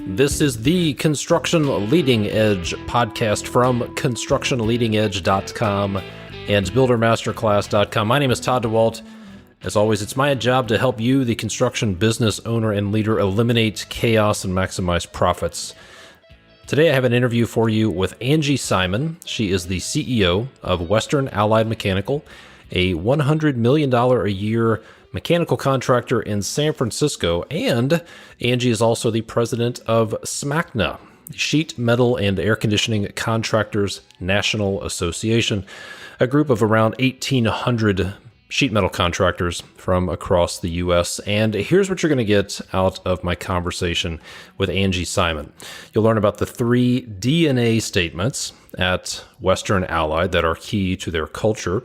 This is the Construction Leading Edge podcast from constructionleadingedge.com and buildermasterclass.com. My name is Todd DeWalt. As always, it's my job to help you, the construction business owner and leader, eliminate chaos and maximize profits. Today, I have an interview for you with Angie Simon. She is the CEO of Western Allied Mechanical, a $100 million a year mechanical contractor in San Francisco, and Angie is also the president of SMACNA, Sheet Metal and Air Conditioning Contractors National Association, a group of around 1,800 sheet metal contractors from across the U.S. And here's what you're going to get out of my conversation with Angie Simon. You'll learn about the 3 DNA statements at Western Allied that are key to their culture.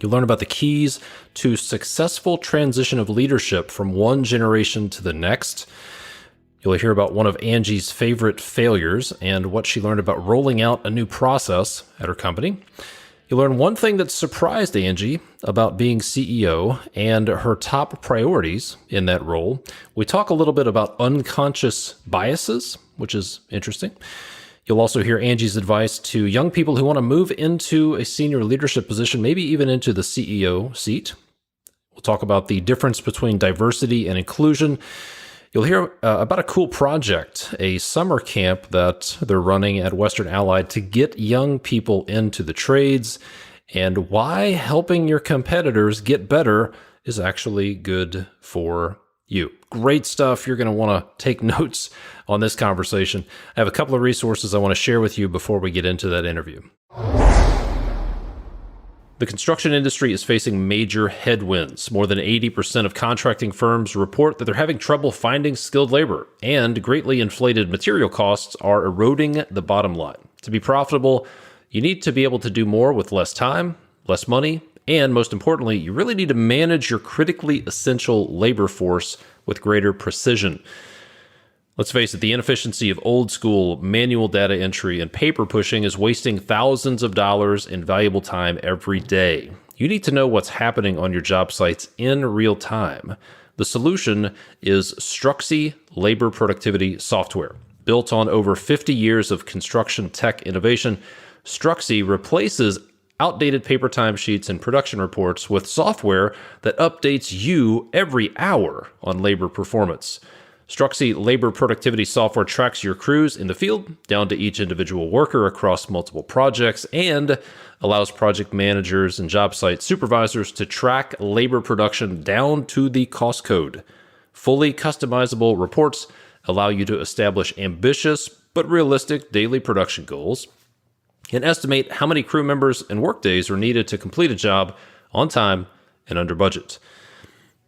You'll learn about the keys to successful transition of leadership from one generation to the next. You'll hear about one of Angie's favorite failures and what she learned about rolling out a new process at her company. You'll learn one thing that surprised Angie about being CEO and her top priorities in that role. We talk a little bit about unconscious biases, which is interesting. You'll also hear Angie's advice to young people who want to move into a senior leadership position, maybe even into the CEO seat. We'll talk about the difference between diversity and inclusion. You'll hear about a cool project, a summer camp that they're running at Western Allied to get young people into the trades, and why helping your competitors get better is actually good for you. Great stuff. You're going to want to take notes on this conversation. I have a couple of resources I want to share with you before we get into that interview. The construction industry is facing major headwinds. More than 80% of contracting firms report that they're having trouble finding skilled labor, and greatly inflated material costs are eroding the bottom line. To be profitable, you need to be able to do more with less time, less money, and most importantly, you really need to manage your critically essential labor force with greater precision. Let's face it, the inefficiency of old school manual data entry and paper pushing is wasting thousands of dollars in valuable time every day. You need to know what's happening on your job sites in real time. The solution is Struxy labor productivity software. Built on over 50 years of construction tech innovation, Struxy replaces outdated paper timesheets and production reports with software that updates you every hour on labor performance. Struxy labor productivity software tracks your crews in the field down to each individual worker across multiple projects, and allows project managers and job site supervisors to track labor production down to the cost code. Fully customizable reports allow you to establish ambitious but realistic daily production goals and estimate how many crew members and workdays are needed to complete a job on time and under budget.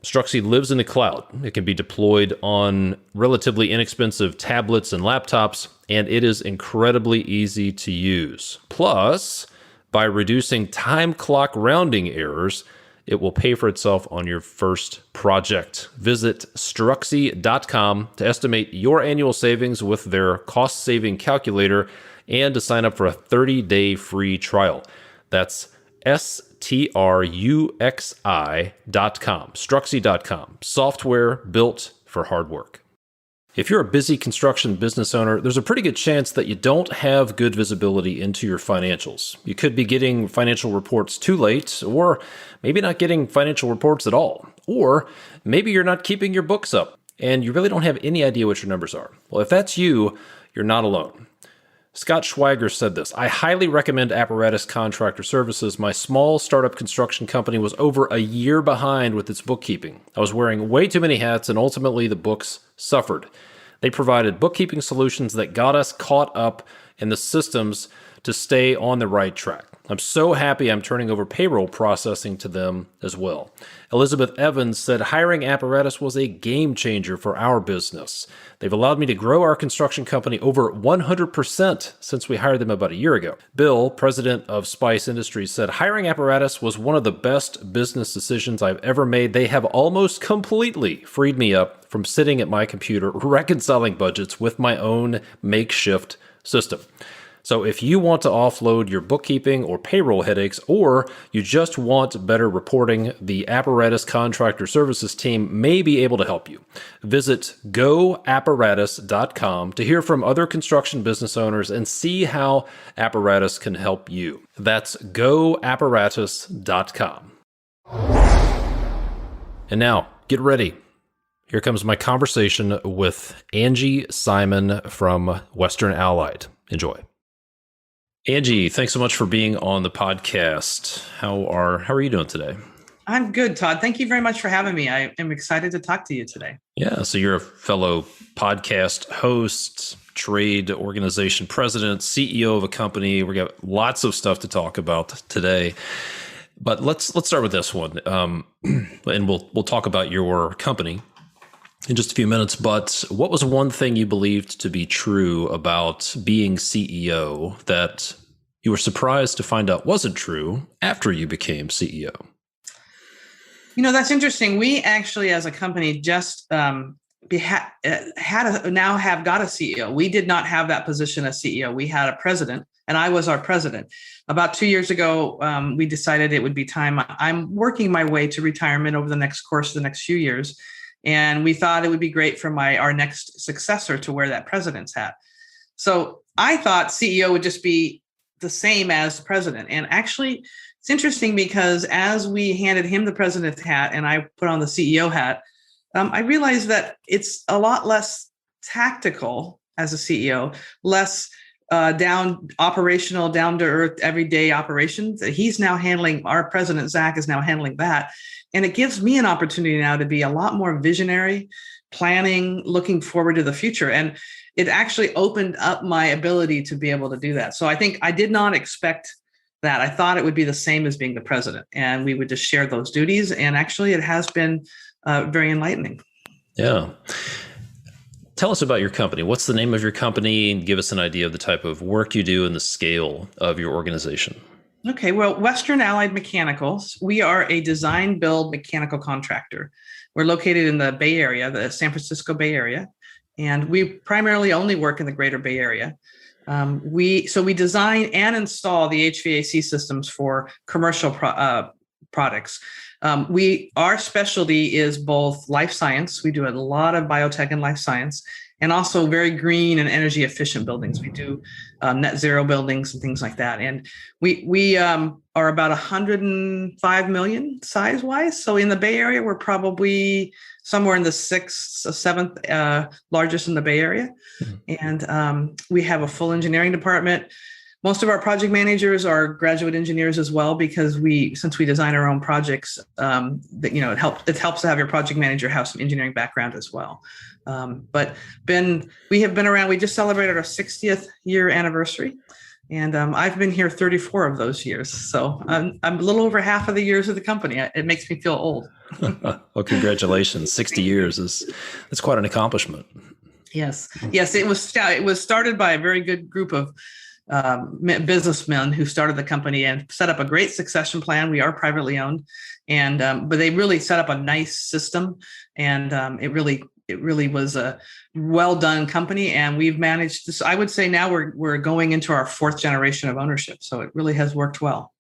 Struxy lives in the cloud. It can be deployed on relatively inexpensive tablets and laptops, and it is incredibly easy to use. Plus, by reducing time clock rounding errors, it will pay for itself on your first project. Visit Struxy.com to estimate your annual savings with their cost-saving calculator and to sign up for a 30-day free trial. That's Struxy.com. Struxy.com. Software built for hard work. If you're a busy construction business owner, there's a pretty good chance that you don't have good visibility into your financials. You could be getting financial reports too late, or maybe not getting financial reports at all. Or maybe you're not keeping your books up and you really don't have any idea what your numbers are. Well, if that's you, you're not alone. Scott Schweiger said this: "I highly recommend Apparatus Contractor Services. My small startup construction company was over a year behind with its bookkeeping. I was wearing way too many hats, and ultimately the books suffered. They provided bookkeeping solutions that got us caught up in the systems to stay on the right track. I'm so happy I'm turning over payroll processing to them as well." Elizabeth Evans said, "Hiring Apparatus was a game changer for our business. They've allowed me to grow our construction company over 100% since we hired them about a year ago." Bill, president of Spice Industries, said, "Hiring Apparatus was one of the best business decisions I've ever made. They have almost completely freed me up from sitting at my computer reconciling budgets with my own makeshift system." So if you want to offload your bookkeeping or payroll headaches, or you just want better reporting, the Apparatus Contractor Services team may be able to help you. Visit goapparatus.com to hear from other construction business owners and see how Apparatus can help you. That's goapparatus.com. And now, get ready. Here comes my conversation with Angie Simon from Western Allied. Enjoy. Angie, thanks so much for being on the podcast. How are you doing today? I'm good, Todd. Thank you very much for having me. I am excited to talk to you today. Yeah, so you're a fellow podcast host, trade organization president, CEO of a company. We got lots of stuff to talk about today. But let's start with this one, and we'll talk about your company in just a few minutes. But what was one thing you believed to be true about being CEO that you were surprised to find out wasn't true after you became CEO? That's interesting. We actually, as a company, just now have got a CEO. We did not have that position as CEO. We had a president, and I was our president. About 2 years ago, we decided it would be time. I'm working my way to retirement over the next few years. And we thought it would be great for our next successor to wear that president's hat. So I thought CEO would just be the same as the president. And actually, it's interesting because as we handed him the president's hat and I put on the CEO hat, I realized that it's a lot less tactical as a CEO, less operational, down to earth, everyday operations. He's now handling, our president, Zach, is now handling that. And it gives me an opportunity now to be a lot more visionary, planning, looking forward to the future. And it actually opened up my ability to be able to do that. So I think I did not expect that. I thought it would be the same as being the president, and we would just share those duties. And actually, it has been very enlightening. Yeah. Tell us about your company. What's the name of your company? And give us an idea of the type of work you do and the scale of your organization. Okay, well, Western Allied Mechanicals, we are a design build mechanical contractor. We're located in the Bay Area, the San Francisco Bay Area, and we primarily only work in the greater Bay Area. We design and install the HVAC systems for commercial products. Our specialty is both life science. We do a lot of biotech and life science, and also very green and energy efficient buildings. We do net zero buildings and things like that. And we are about 105 million size wise. So in the Bay Area, we're probably somewhere in the seventh largest in the Bay Area. Mm-hmm. And we have a full engineering department. Most of our project managers are graduate engineers as well, because since we design our own projects, it helps to have your project manager have some engineering background as well. But we have been around. We just celebrated our 60th year anniversary, and I've been here 34 of those years. So I'm a little over half of the years of the company. It makes me feel old. Well, congratulations! 60 years that's quite an accomplishment. Yes. It was started by a very good group of businessmen who started the company and set up a great succession plan. We are privately owned, and but they really set up a nice system, and it really was a well done company. And we've managed this. I would say now we're going into our fourth generation of ownership, so it really has worked well.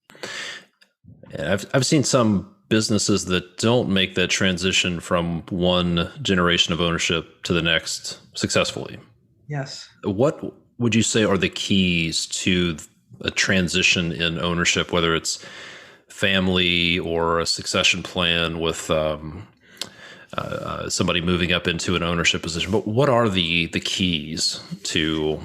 And I've seen some businesses that don't make that transition from one generation of ownership to the next successfully. Yes. What would you say are the keys to a transition in ownership, whether it's family or a succession plan with somebody moving up into an ownership position? But what are the keys to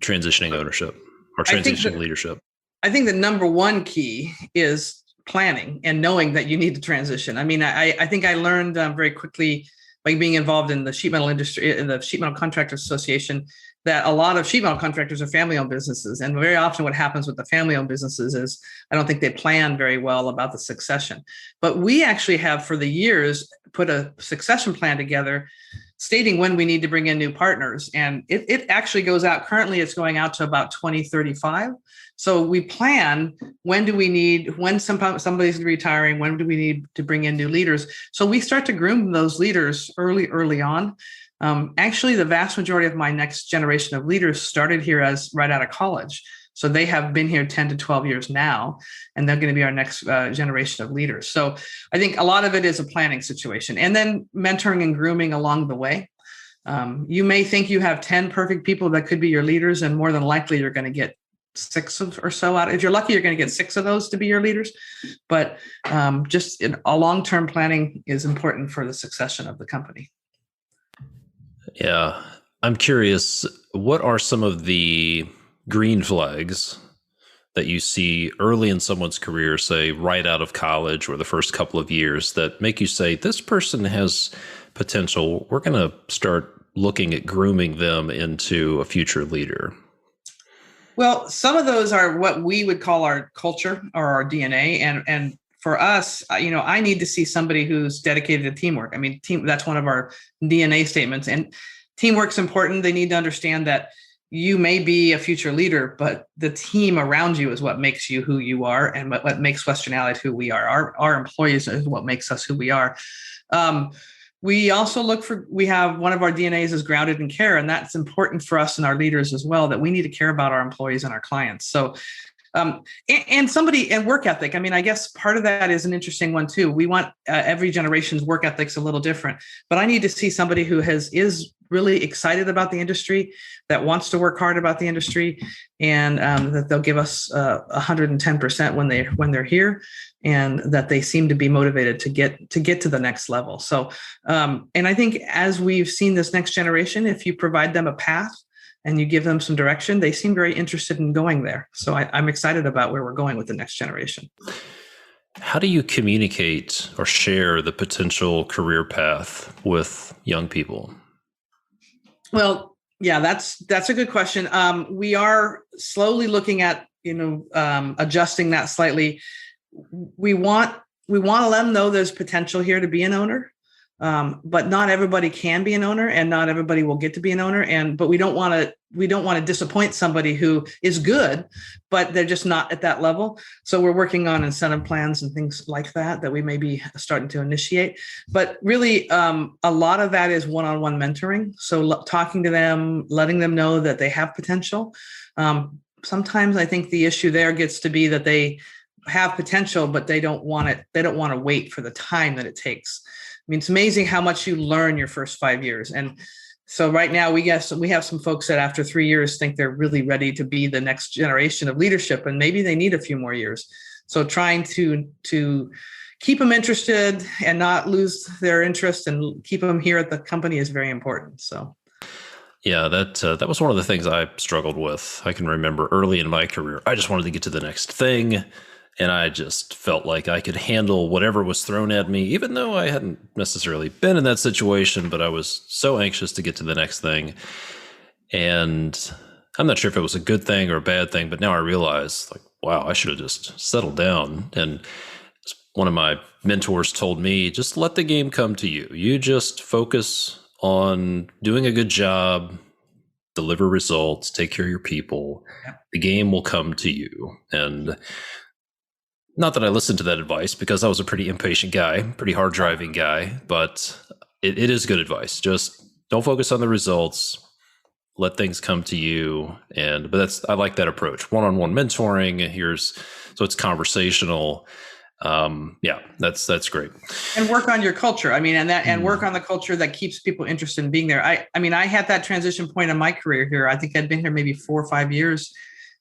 transitioning ownership or transitioning leadership? I think the number one key is planning and knowing that you need to transition. I mean, I think I learned very quickly by being involved in the sheet metal industry, in the Sheet Metal Contractors Association, that a lot of sheet metal contractors are family-owned businesses. And very often what happens with the family-owned businesses is I don't think they plan very well about the succession. But we actually have, for the years, put a succession plan together stating when we need to bring in new partners. And it actually goes out, currently it's going out to about 2035. So we plan, when somebody's retiring, when do we need to bring in new leaders? So we start to groom those leaders early on. Actually, the vast majority of my next generation of leaders started here as right out of college. So they have been here 10 to 12 years now, and they're going to be our next generation of leaders. So I think a lot of it is a planning situation, and then mentoring and grooming along the way. You may think you have 10 perfect people that could be your leaders, and more than likely you're going to get or so out. If you're lucky, you're going to get 6 of those to be your leaders. But just a long-term planning is important for the succession of the company. Yeah. I'm curious, what are some of the green flags that you see early in someone's career, say right out of college or the first couple of years, that make you say, this person has potential? We're going to start looking at grooming them into a future leader. Well, some of those are what we would call our culture or our DNA. And for us, I need to see somebody who's dedicated to teamwork. I mean, that's one of our DNA statements. And teamwork's important. They need to understand that you may be a future leader, but the team around you is what makes you who you are, and what makes Western Allied who we are. Our employees is what makes us who we are. We also we have one of our DNAs is grounded in care, and that's important for us and our leaders as well, that we need to care about our employees and our clients. So, and work ethic. I mean, I guess part of that is an interesting one too. We want every generation's work ethic's a little different, but I need to see somebody who is really excited about the industry, that wants to work hard about the industry, and that they'll give us 110% when they're here, and that they seem to be motivated to get to the next level. So, and I think as we've seen this next generation, if you provide them a path and you give them some direction, they seem very interested in going there. So I'm excited about where we're going with the next generation. How do you communicate or share the potential career path with young people? Well, yeah, that's a good question. We are slowly looking at, adjusting that slightly. We want to let them know there's potential here to be an owner, but not everybody can be an owner, and not everybody will get to be an owner. But we don't want to disappoint somebody who is good, but they're just not at that level. So we're working on incentive plans and things like that we may be starting to initiate. But really, a lot of that is one-on-one mentoring. So talking to them, letting them know that they have potential. Sometimes I think the issue there gets to be that they have potential, but they don't want it. They don't want to wait for the time that it takes. I mean, it's amazing how much you learn your first 5 years. And so right now we have some folks that after 3 years think they're really ready to be the next generation of leadership, and maybe they need a few more years. So trying to keep them interested and not lose their interest and keep them here at the company is very important. So. Yeah, that was one of the things I struggled with. I can remember early in my career, I just wanted to get to the next thing. And I just felt like I could handle whatever was thrown at me, even though I hadn't necessarily been in that situation, but I was so anxious to get to the next thing. And I'm not sure if it was a good thing or a bad thing, but now I realize, like, wow, I should have just settled down. And one of my mentors told me, just let the game come to you. You just focus on doing a good job, deliver results, take care of your people. The game will come to you. And not that I listened to that advice, because I was a pretty impatient guy, pretty hard driving guy, but it is good advice. Just don't focus on the results, let things come to you. But I like that approach. One-on-one mentoring. So it's conversational. Yeah, that's great. And work on your culture. I mean, and work on the culture that keeps people interested in being there. I had that transition point in my career here. I think I'd been here maybe 4 or 5 years,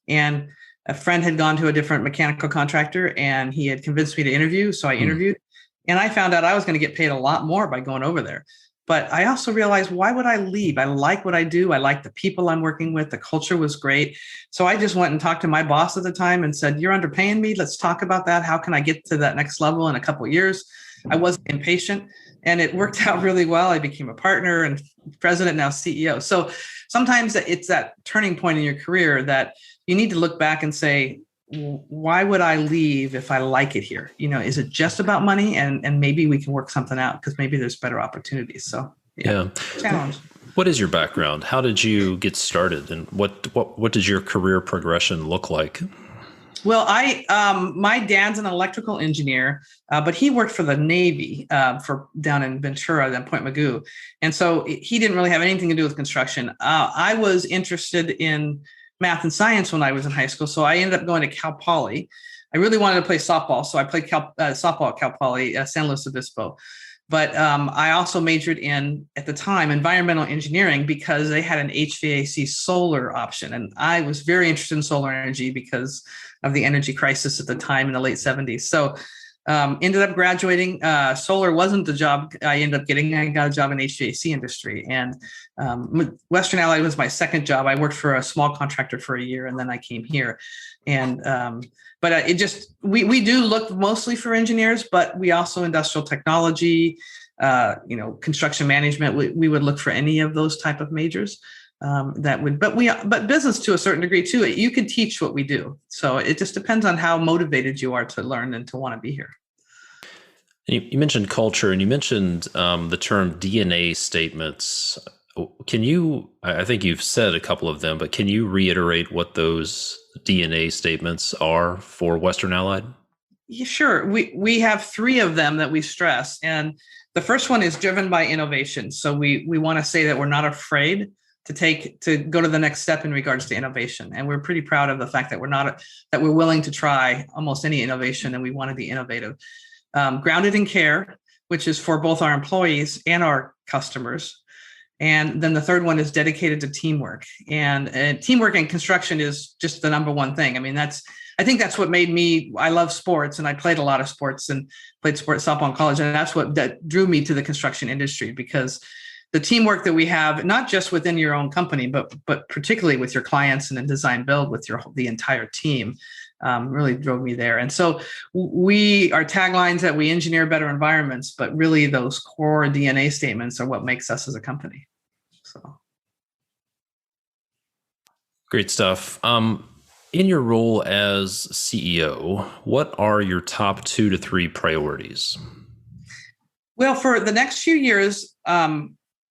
and a friend had gone to a different mechanical contractor, and he had convinced me to interview. So I interviewed, and I found out I was going to get paid a lot more by going over there. But I also realized, why would I leave? I like what I do. I like the people I'm working with. The culture was great. So I just went and talked to my boss at the time and said, you're underpaying me. Let's talk about that. How can I get to that next level in a couple of years? I wasn't impatient, and it worked out really well. I became a partner and president, now CEO. So sometimes it's that turning point in your career that you need to look back and say, why would I leave if I like it here? Is it just about money? And maybe we can work something out, because maybe there's better opportunities. So yeah. Challenge. What is your background? How did you get started? And what did your career progression look like? Well, my dad's an electrical engineer, but he worked for the Navy for down in Ventura, then Point Mugu, and so he didn't really have anything to do with construction. I was interested in math and science when I was in high school, so I ended up going to Cal Poly. I really wanted to play softball, so I played softball at Cal Poly, San Luis Obispo. But I also majored in, at the time, environmental engineering because they had an HVAC solar option. And I was very interested in solar energy because of the energy crisis at the time in the late 70s. So ended up graduating. Solar wasn't the job I ended up getting. I got a job in HVAC industry. And Western Allied was my second job. I worked for a small contractor for a year, and then I came here. And but it just, we do look mostly for engineers, but we also industrial technology, construction management. We would look for any of those type of majors but business to a certain degree too. You can teach what we do. So it just depends on how motivated you are to learn and to want to be here. You mentioned culture, and you mentioned the term DNA statements. Can you, I think you've said a couple of them, but can you reiterate what those DNA statements are for Western Allied? Yeah, sure. We have three of them that we stress. And the first one is driven by innovation. So we want to say that we're not afraid to go to the next step in regards to innovation. And we're pretty proud of the fact that we're willing to try almost any innovation, and we want to be innovative. Grounded in care, which is for both our employees and our customers. And then the third one is dedicated to teamwork. And teamwork in construction is just the number one thing. I mean, I think that's what made me, I love sports, and I played a lot of sports and played sports softball in college. And that's that drew me to the construction industry, because the teamwork that we have, not just within your own company, but particularly with your clients and in design build with the entire team, really drove me there. And so our taglines that we engineer better environments, but really those core DNA statements are what makes us as a company. So. Great stuff. In your role as CEO, what are your top 2 to 3 priorities? Well, for the next few years,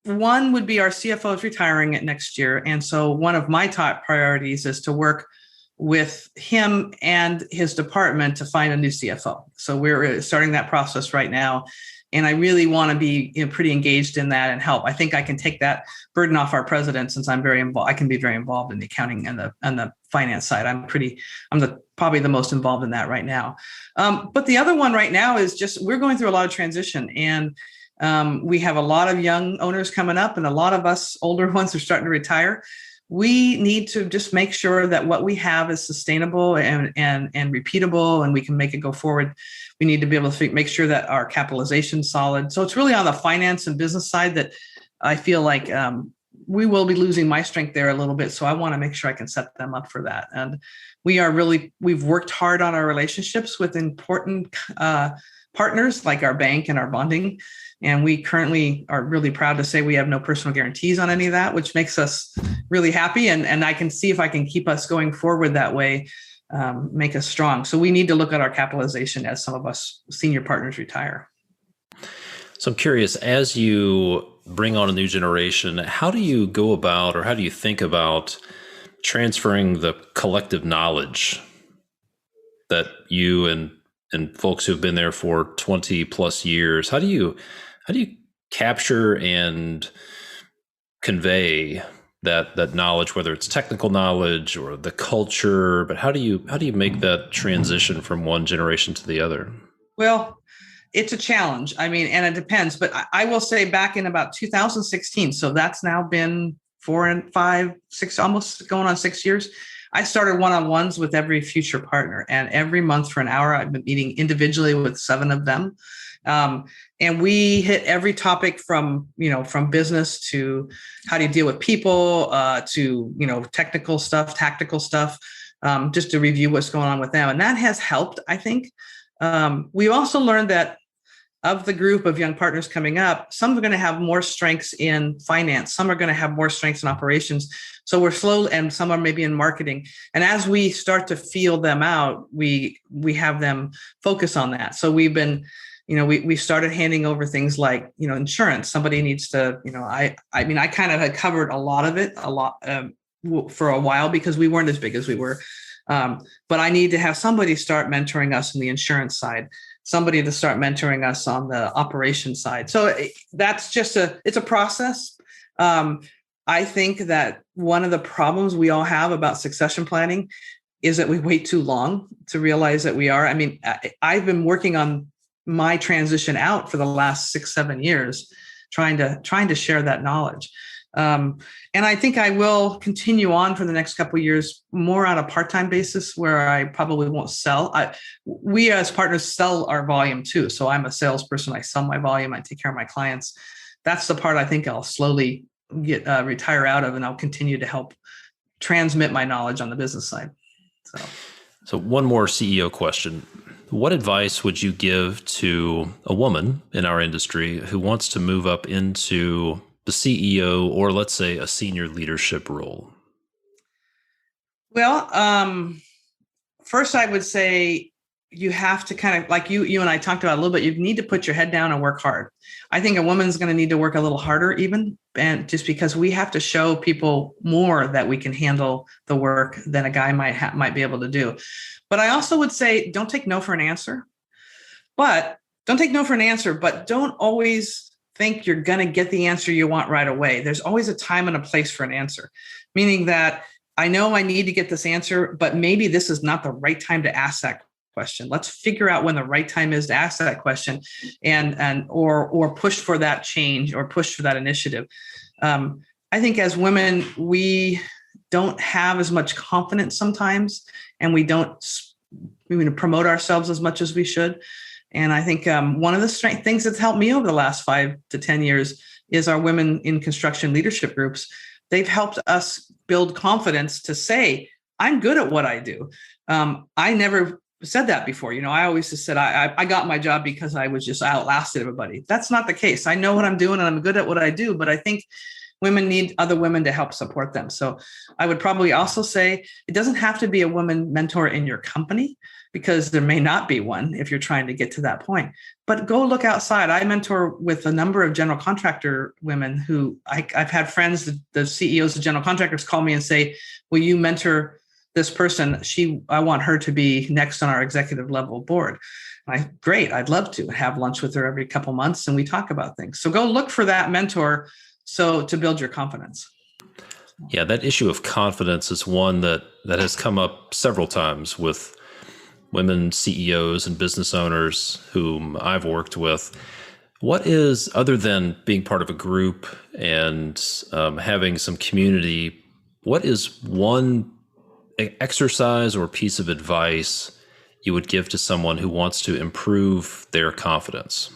one would be our CFO is retiring next year. And so one of my top priorities is to work with him and his department to find a new CFO. So we're starting that process right now. And I really want to be pretty engaged in that and help. I think I can take that burden off our president, since I'm very involved. I can be very involved in the accounting and the finance side. I'm probably the most involved in that right now. But the other one right now is just, we're going through a lot of transition, and we have a lot of young owners coming up, and a lot of us older ones are starting to retire. We need to just make sure that what we have is sustainable and repeatable, and we can make it go forward. We need to be able to make sure that our capitalization is solid. So it's really on the finance and business side that I feel like we will be losing my strength there a little bit. So I want to make sure I can set them up for that. And we've worked hard on our relationships with important partners like our bank and our bonding. And we currently are really proud to say we have no personal guarantees on any of that, which makes us really happy. And I can see if I can keep us going forward that way, make us strong. So we need to look at our capitalization as some of us senior partners retire. So I'm curious, as you bring on a new generation, how do you go about, or how do you think about transferring the collective knowledge that you and folks who have been there for 20 plus years, how do you capture and convey that knowledge, whether it's technical knowledge or the culture, but how do you make that transition from one generation to the other? Well, it's a challenge. I mean, and it depends, but I will say back in about 2016, so that's now been 4 and 5, 6, almost going on 6 years. I started one-on-ones with every future partner, and every month for an hour, I've been meeting individually with 7 of them. And we hit every topic from business to how do you deal with people, to, technical stuff, tactical stuff, just to review what's going on with them. And that has helped, I think. We also learned that of the group of young partners coming up, some are going to have more strengths in finance. Some are going to have more strengths in operations. So we're slow, and some are maybe in marketing. And as we start to feel them out, we have them focus on that. So we've been, we started handing over things like, insurance. Somebody needs to, I kind of had covered a lot of it, for a while, because we weren't as big as we were. But I need to have somebody start mentoring us in the insurance side, somebody to start mentoring us on the operations side. So that's just it's a process. I think that one of the problems we all have about succession planning is that we wait too long to realize that we are. I mean, I've been working on my transition out for the last 6-7 years, trying to share that knowledge. And I think I will continue on for the next couple of years, more on a part-time basis, where I probably won't sell. We as partners sell our volume too. So I'm a salesperson. I sell my volume. I take care of my clients. That's the part I think I'll slowly retire out of, and I'll continue to help transmit my knowledge on the business side. So one more CEO question. What advice would you give to a woman in our industry who wants to move up into the CEO, or let's say a senior leadership role? Well, first I would say you have to kind of, like you and I talked about a little bit, you need to put your head down and work hard. I think a woman's going to need to work a little harder even, and just because we have to show people more that we can handle the work than a guy might be able to do. But I also would say, don't take no for an answer. But don't always think you're going to get the answer you want right away. There's always a time and a place for an answer, meaning that I know I need to get this answer, but maybe this is not the right time to ask that question. Let's figure out when the right time is to ask that question, or push for that change or push for that initiative. I think as women, we don't have as much confidence sometimes, and we don't promote ourselves as much as we should. And I think one of the things that's helped me over the last 5 to 10 years is our women in construction leadership groups. They've helped us build confidence to say, I'm good at what I do. I never said that before. I always just said, I got my job because I was just outlasted everybody. That's not the case. I know what I'm doing and I'm good at what I do, but I think women need other women to help support them. So I would probably also say it doesn't have to be a woman mentor in your company, because there may not be one if you're trying to get to that point. But go look outside. I mentor with a number of general contractor women who I've had friends, the CEOs of general contractors, call me and say, will you mentor this person? I want her to be next on our executive level board. Great. I'd love to have lunch with her every couple months and we talk about things. So go look for that mentor to build your confidence. Yeah, that issue of confidence is one that has come up several times with women CEOs and business owners whom I've worked with. What is, other than being part of a group and having some community, what is one exercise or piece of advice you would give to someone who wants to improve their confidence?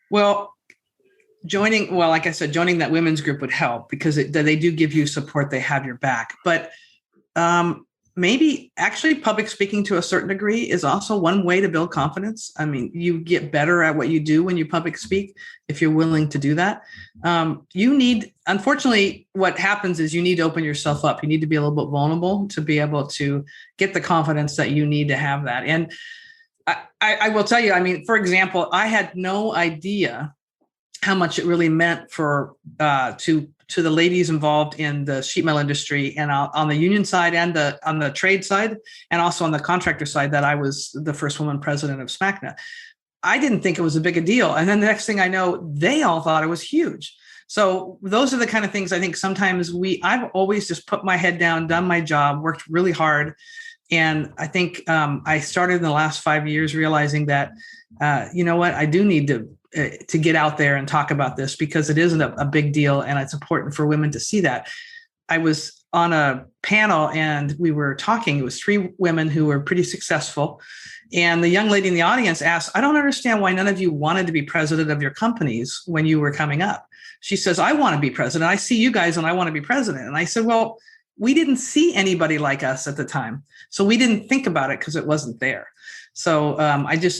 Well, like I said, joining that women's group would help, because they do give you support. They have your back. But maybe actually public speaking to a certain degree is also one way to build confidence. I mean, you get better at what you do when you public speak, if you're willing to do that. Unfortunately, what happens is you need to open yourself up. You need to be a little bit vulnerable to be able to get the confidence that you need to have that. And I will tell you, I mean, for example, I had no idea how much it really meant for to the ladies involved in the sheet metal industry, and on the union side and on the trade side, and also on the contractor side, that I was the first woman president of SMACNA. I didn't think it was a big a deal. And then the next thing I know, they all thought it was huge. So those are the kind of things I think sometimes I've always just put my head down, done my job, worked really hard. And I think I started in the last 5 years realizing that, you know what, I do need to get out there and talk about this, because it isn't a big deal, and it's important for women to see that. I was on a panel and we were talking. It was 3 women who were pretty successful. And the young lady in the audience asked, I don't understand why none of you wanted to be president of your companies when you were coming up. She says, I want to be president. I see you guys and I want to be president. And I said, well, we didn't see anybody like us at the time. So we didn't think about it because it wasn't there. So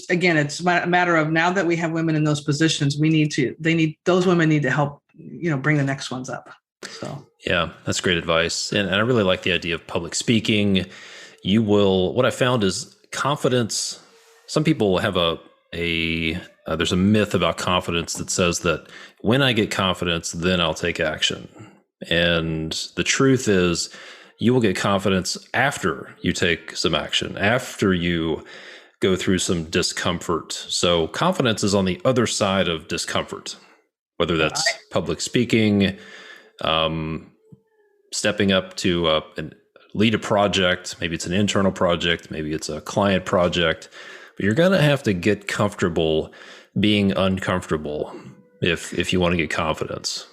again, it's a matter of, now that we have women in those positions, those women need to help, bring the next ones up. So, yeah, that's great advice. And I really like the idea of public speaking. What I found is confidence. Some people have there's a myth about confidence that says that when I get confidence, then I'll take action. And the truth is, you will get confidence after you take some action, after you go through some discomfort. So confidence is on the other side of discomfort, whether that's public speaking, stepping up to lead a project. Maybe it's an internal project, maybe it's a client project, but you're going to have to get comfortable being uncomfortable if you want to get confidence.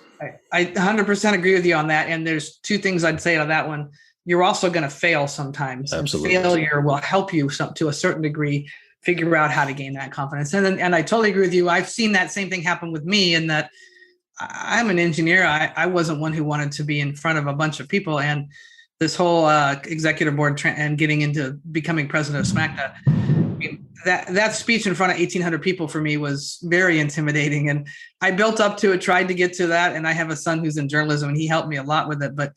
I 100% agree with you on that. And there's two things I'd say on that one. You're also going to fail sometimes. Absolutely. And failure will help you to a certain degree figure out how to gain that confidence. And I totally agree with you. I've seen that same thing happen with me in that I'm an engineer. I wasn't one who wanted to be in front of a bunch of people. And this whole executive board and getting into becoming president of SMACTA, that speech in front of 1,800 people for me was very intimidating. And I built up to it, tried to get to that. And I have a son who's in journalism and he helped me a lot with it. But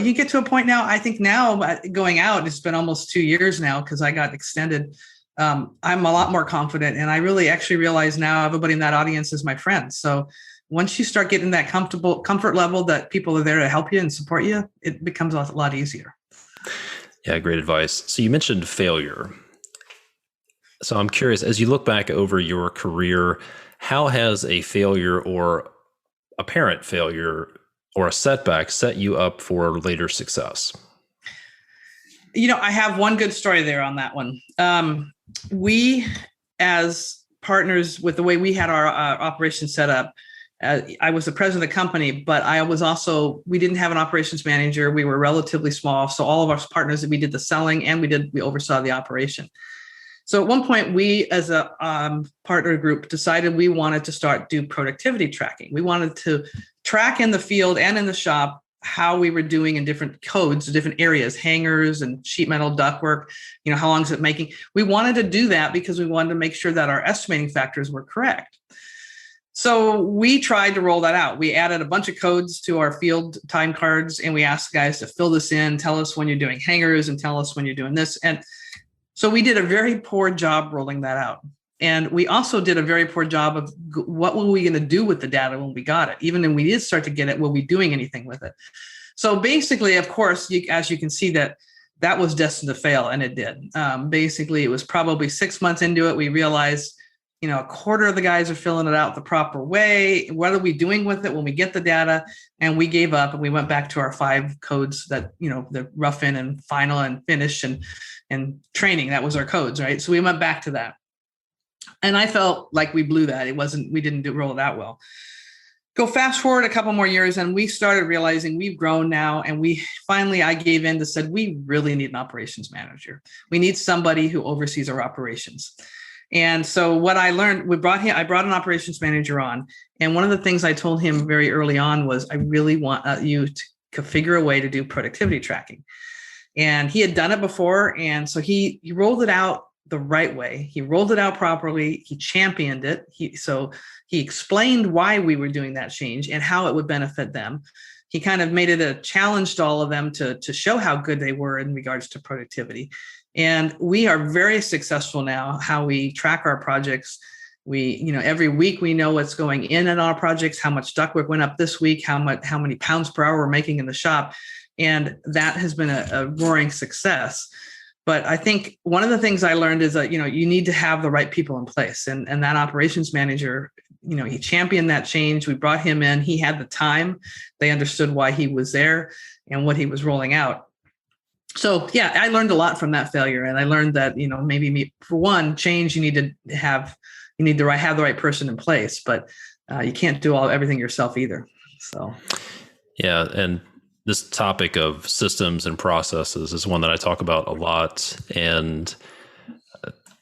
you get to a point now, I think now going out, it's been almost 2 years now because I got extended. I'm a lot more confident. And I really actually realize now everybody in that audience is my friend. So once you start getting that comfort level that people are there to help you and support you, it becomes a lot easier. Yeah, great advice. So you mentioned failure. So I'm curious, as you look back over your career, how has a failure or apparent failure or a setback set you up for later success? I have one good story there on that one. We, as partners, with the way we had our operation set up, I was the president of the company, but we didn't have an operations manager. We were relatively small. So all of our partners, we did the selling and we oversaw the operation. So at one point, we as a partner group decided we wanted to do productivity tracking. We wanted to track in the field and in the shop how we were doing in different codes, different areas, hangers and sheet metal ductwork, how long is it making? We wanted to do that because we wanted to make sure that our estimating factors were correct. So we tried to roll that out. We added a bunch of codes to our field time cards and we asked the guys to fill this in, tell us when you're doing hangers and tell us when you're doing this. And so we did a very poor job rolling that out. And we also did a very poor job of what were we going to do with the data when we got it? Even when we did start to get it, were we doing anything with it? So basically, of course, as you can see, that was destined to fail, and it did. Basically, it was probably 6 months into it. We realized, a quarter of the guys are filling it out the proper way. What are we doing with it when we get the data? And we gave up and we went back to our 5 codes that, the rough in and final and finish and training. That was our codes, right? So we went back to that. And I felt like we blew that. We didn't roll it out well. Go fast forward a couple more years and we started realizing we've grown now. And I gave in to said, we really need an operations manager. We need somebody who oversees our operations. And so what I learned, I brought an operations manager on. And one of the things I told him very early on was, I really want you to figure a way to do productivity tracking. And he had done it before. And so he rolled it out the right way. He rolled it out properly. He championed it. He explained why we were doing that change and how it would benefit them. He kind of made it a challenge to all of them to show how good they were in regards to productivity. And we are very successful now, how we track our projects. We, every week we know what's going in our projects, how much ductwork went up this week, how many pounds per hour we're making in the shop. And that has been a roaring success. But I think one of the things I learned is that, you need to have the right people in place. And that operations manager, he championed that change. We brought him in. He had the time. They understood why he was there and what he was rolling out. So, yeah, I learned a lot from that failure. And I learned that, maybe for one, change, you need to have the right person in place, but you can't do everything yourself either. So, yeah. And this topic of systems and processes is one that I talk about a lot. And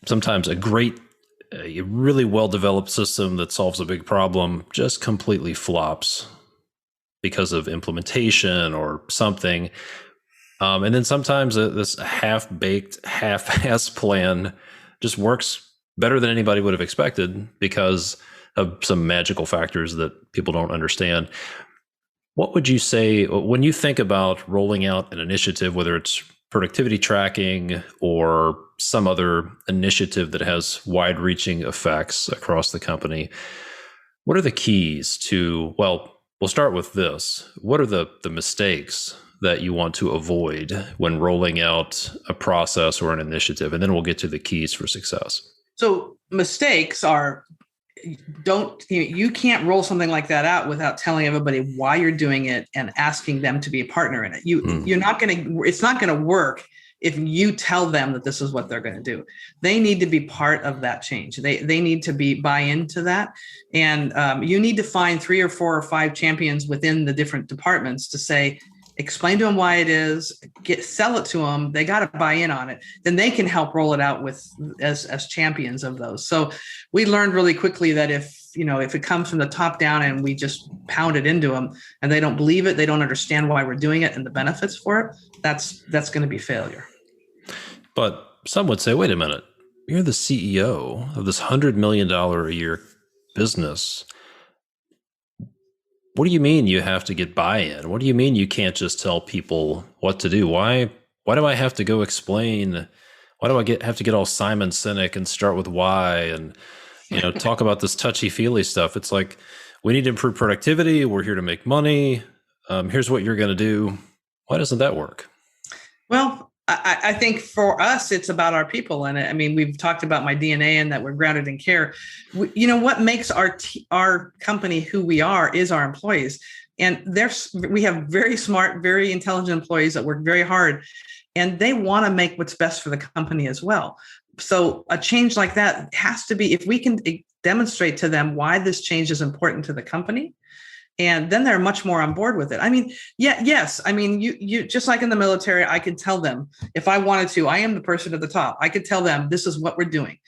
sometimes a really well-developed system that solves a big problem just completely flops because of implementation or something. And then sometimes this half-baked, half-ass plan just works better than anybody would have expected because of some magical factors that people don't understand. What would you say when you think about rolling out an initiative, whether it's productivity tracking or some other initiative that has wide-reaching effects across the company? What are the keys to, well, we'll start with this. What are the mistakes that you want to avoid when rolling out a process or an initiative? And then we'll get to the keys for success. So mistakes are, you can't roll something like that out without telling everybody why you're doing it and asking them to be a partner in it. It's not going to work if you tell them that this is what they're going to do. They need to be part of that change. They need to buy into that. And you need to find 3 or 4 or 5 champions within the different departments to say, explain to them why it is, sell it to them. They got to buy in on it. Then they can help roll it out as champions of those. So we learned really quickly that if it comes from the top down and we just pound it into them and they don't believe it, they don't understand why we're doing it and the benefits for it, that's going to be failure. But some would say, wait a minute, you're the CEO of this $100 million a year business. What do you mean you have to get buy-in? What do you mean you can't just tell people what to do? Why do I have to go explain? Why do I have to get all Simon Sinek and start with why and talk about this touchy-feely stuff? It's like, we need to improve productivity. We're here to make money. Here's what you're going to do. Why doesn't that work? Well, I think for us, it's about our people. And I mean, we've talked about my DNA and that we're grounded in care. What makes our company who we are is our employees. And we have very smart, very intelligent employees that work very hard, and they want to make what's best for the company as well. So a change like that has to be, if we can demonstrate to them why this change is important to the company, and then they're much more on board with it. I mean, yes. I mean, you just like in the military, I could tell them if I wanted to. I am the person at the top. I could tell them this is what we're doing,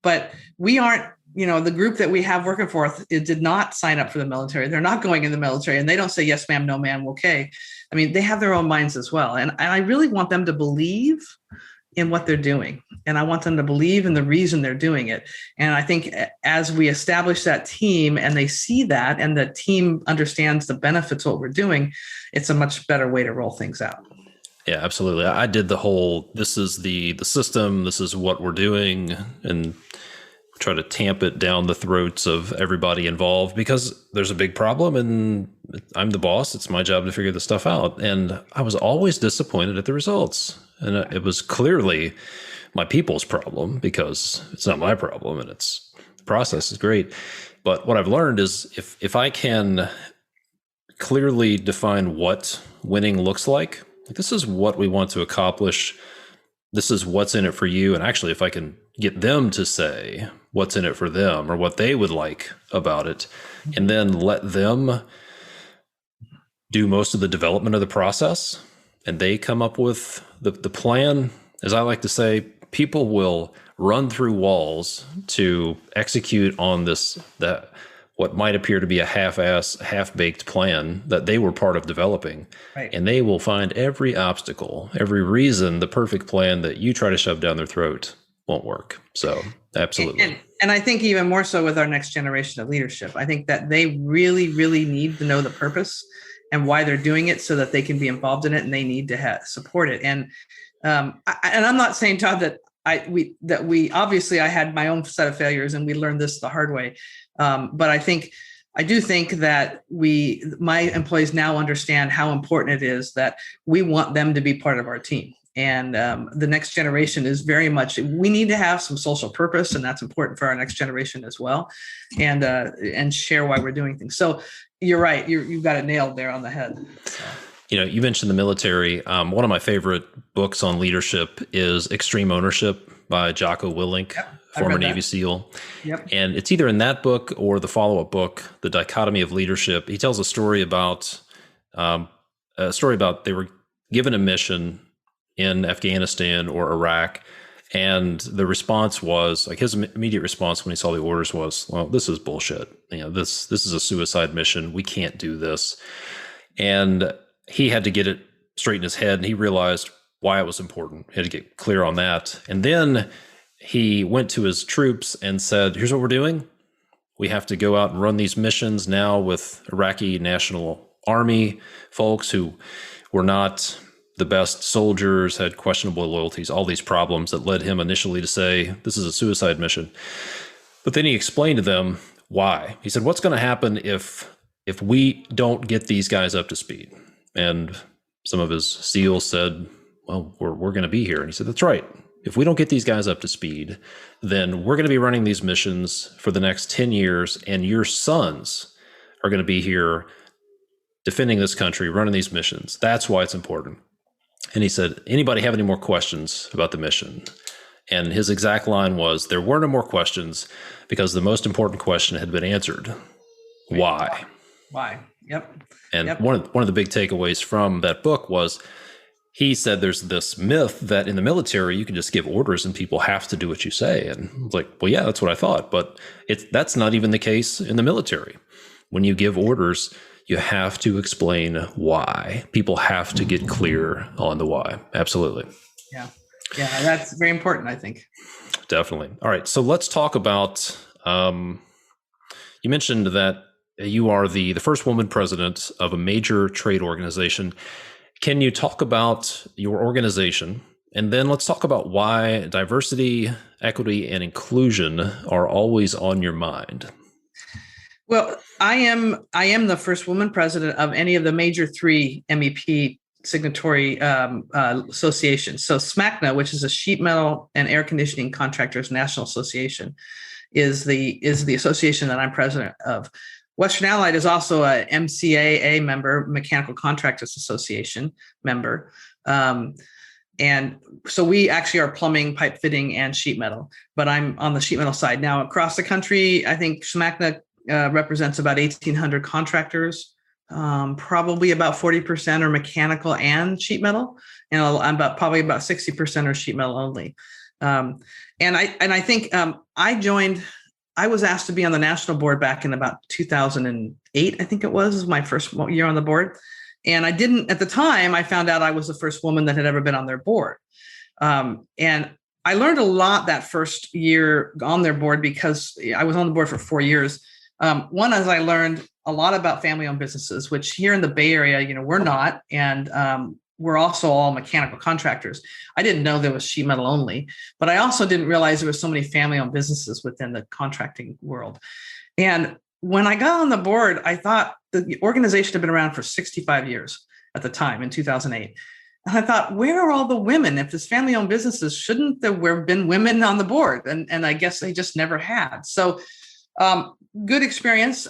but we aren't. The group that we have working for us, it did not sign up for the military. They're not going in the military, and they don't say yes, ma'am, no, ma'am, okay. I mean, they have their own minds as well, and I really want them to believe in what they're doing. And I want them to believe in the reason they're doing it. And I think as we establish that team and they see that and the team understands the benefits of what we're doing, it's a much better way to roll things out. Yeah, absolutely. I did the whole, this is the system, this is what we're doing, and try to tamp it down the throats of everybody involved because there's a big problem and I'm the boss. It's my job to figure this stuff out. And I was always disappointed at the results. And it was clearly my people's problem because it's not my problem and the process is great. But what I've learned is if I can clearly define what winning looks like this is what we want to accomplish. This is what's in it for you. And actually, if I can get them to say what's in it for them or what they would like about it, and then let them do most of the development of the process, and they come up with the plan, as I like to say, people will run through walls to execute on that what might appear to be a half-ass, half-baked plan that they were part of developing. Right. And they will find every obstacle, every reason the perfect plan that you try to shove down their throat won't work. So absolutely. And I think even more so with our next generation of leadership, I think that they really, really need to know the purpose and why they're doing it so that they can be involved in it, and they need to support it. And I'm not saying, Todd, that we obviously I had my own set of failures and we learned this the hard way. But I do think that my employees now understand how important it is that we want them to be part of our team. And the next generation is very much, we need to have some social purpose, and that's important for our next generation as well, and share why we're doing things. So you're right. You've got it nailed there on the head. So. You mentioned the military. One of my favorite books on leadership is Extreme Ownership by Jocko Willink, former Navy SEAL. Yep. And it's either in that book or the follow-up book, The Dichotomy of Leadership. He tells a story about they were given a mission in Afghanistan or Iraq, and the response was, like, his immediate response when he saw the orders was, well, this is bullshit. This is a suicide mission. We can't do this. And he had to get it straight in his head, and he realized why it was important. He had to get clear on that. And then he went to his troops and said, here's what we're doing. We have to go out and run these missions now with Iraqi National Army folks who were not the best soldiers, had questionable loyalties, all these problems that led him initially to say, this is a suicide mission. But then he explained to them why. He said, what's going to happen if we don't get these guys up to speed? And some of his SEALs said, well, we're going to be here. And he said, that's right. If we don't get these guys up to speed, then we're going to be running these missions for the next 10 years, and your sons are going to be here defending this country, running these missions. That's why it's important. And he said, anybody have any more questions about the mission? And his exact line was, there were no more questions because the most important question had been answered. Why? Why? Yep. And Yep. one of the big takeaways from that book was, he said there's this myth that in the military, you can just give orders and people have to do what you say. And it's like, well, yeah, that's what I thought. But that's not even the case in the military. When you give orders, you have to explain why. People have to get clear on the why. Absolutely. Yeah. Yeah. That's very important, I think. Definitely. All right. So let's talk about, you mentioned that you are the first woman president of a major trade organization. Can you talk about your organization? And then let's talk about why diversity, equity, and inclusion are always on your mind. Well, I am the first woman president of any of the major 3 MEP signatory associations. So SMACNA, which is a sheet metal and air conditioning contractors national association, is the association that I'm president of. Western Allied is also a MCAA member, Mechanical Contractors Association member. And so we actually are plumbing, pipe fitting, and sheet metal, but I'm on the sheet metal side. Now, across the country, I think SMACNA represents about 1,800 contractors. Probably about 40% are mechanical and sheet metal, and probably about 60% are sheet metal only. And I think I was asked to be on the national board back in about 2008, I think it was my first year on the board. And I didn't, at the time, I found out I was the first woman that had ever been on their board. And I learned a lot that first year on their board because I was on the board for 4 years. One, as I learned a lot about family-owned businesses, which here in the Bay Area, we're not. And we're also all mechanical contractors. I didn't know there was sheet metal only, but I also didn't realize there were so many family-owned businesses within the contracting world. And when I got on the board, I thought the organization had been around for 65 years at the time in 2008. And I thought, where are all the women? If it's family-owned businesses, shouldn't there have been women on the board? And I guess they just never had. So good experience.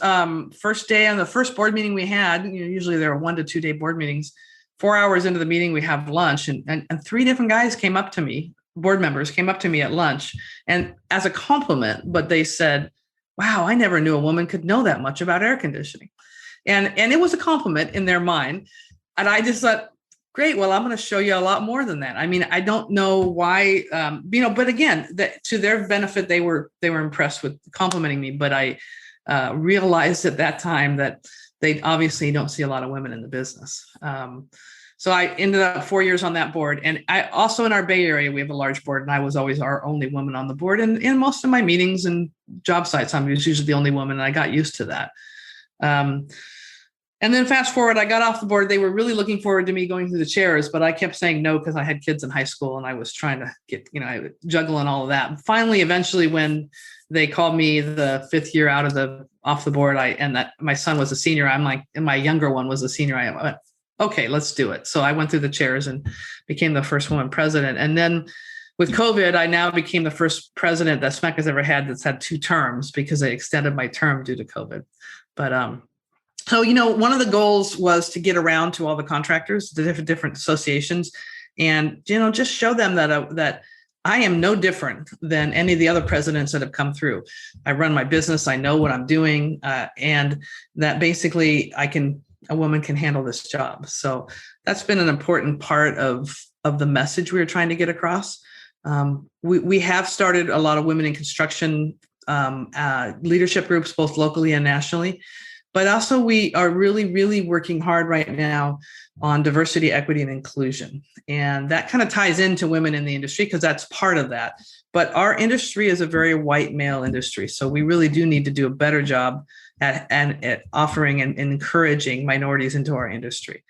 First day on the first board meeting we had, usually there are 1 to 2 day board meetings. 4 hours into the meeting, we have lunch, and 3 different guys came up to me, board members came up to me at lunch, and as a compliment, but they said, wow, I never knew a woman could know that much about air conditioning. And it was a compliment in their mind. And I just thought, great, well, I'm going to show you a lot more than that. I mean, I don't know why, but again, to their benefit, they were impressed with complimenting me, but I realized at that time that they obviously don't see a lot of women in the business. So I ended up 4 years on that board. And I also, in our Bay Area, we have a large board, and I was always our only woman on the board. And in most of my meetings and job sites, I was usually the only woman, and I got used to that. And then fast forward, I got off the board. They were really looking forward to me going through the chairs, but I kept saying no because I had kids in high school and I was trying to get, juggling all of that. Finally, eventually, when they called me the 5th year off the board, my son was a senior. I'm like, and my younger one was a senior. I went, okay, let's do it. So I went through the chairs and became the first woman president. And then with COVID, I now became the first president that SMEC has ever had that's had 2 terms because they extended my term due to COVID. But so, one of the goals was to get around to all the contractors, the different associations, and, just show them that I am no different than any of the other presidents that have come through. I run my business. I know what I'm doing, and that basically a woman can handle this job. So that's been an important part of the message we were trying to get across. We have started a lot of women in construction leadership groups, both locally and nationally. But also we are really, really working hard right now on diversity, equity, and inclusion. And that kind of ties into women in the industry because that's part of that. But our industry is a very white male industry. So we really do need to do a better job at offering and encouraging minorities into our industry.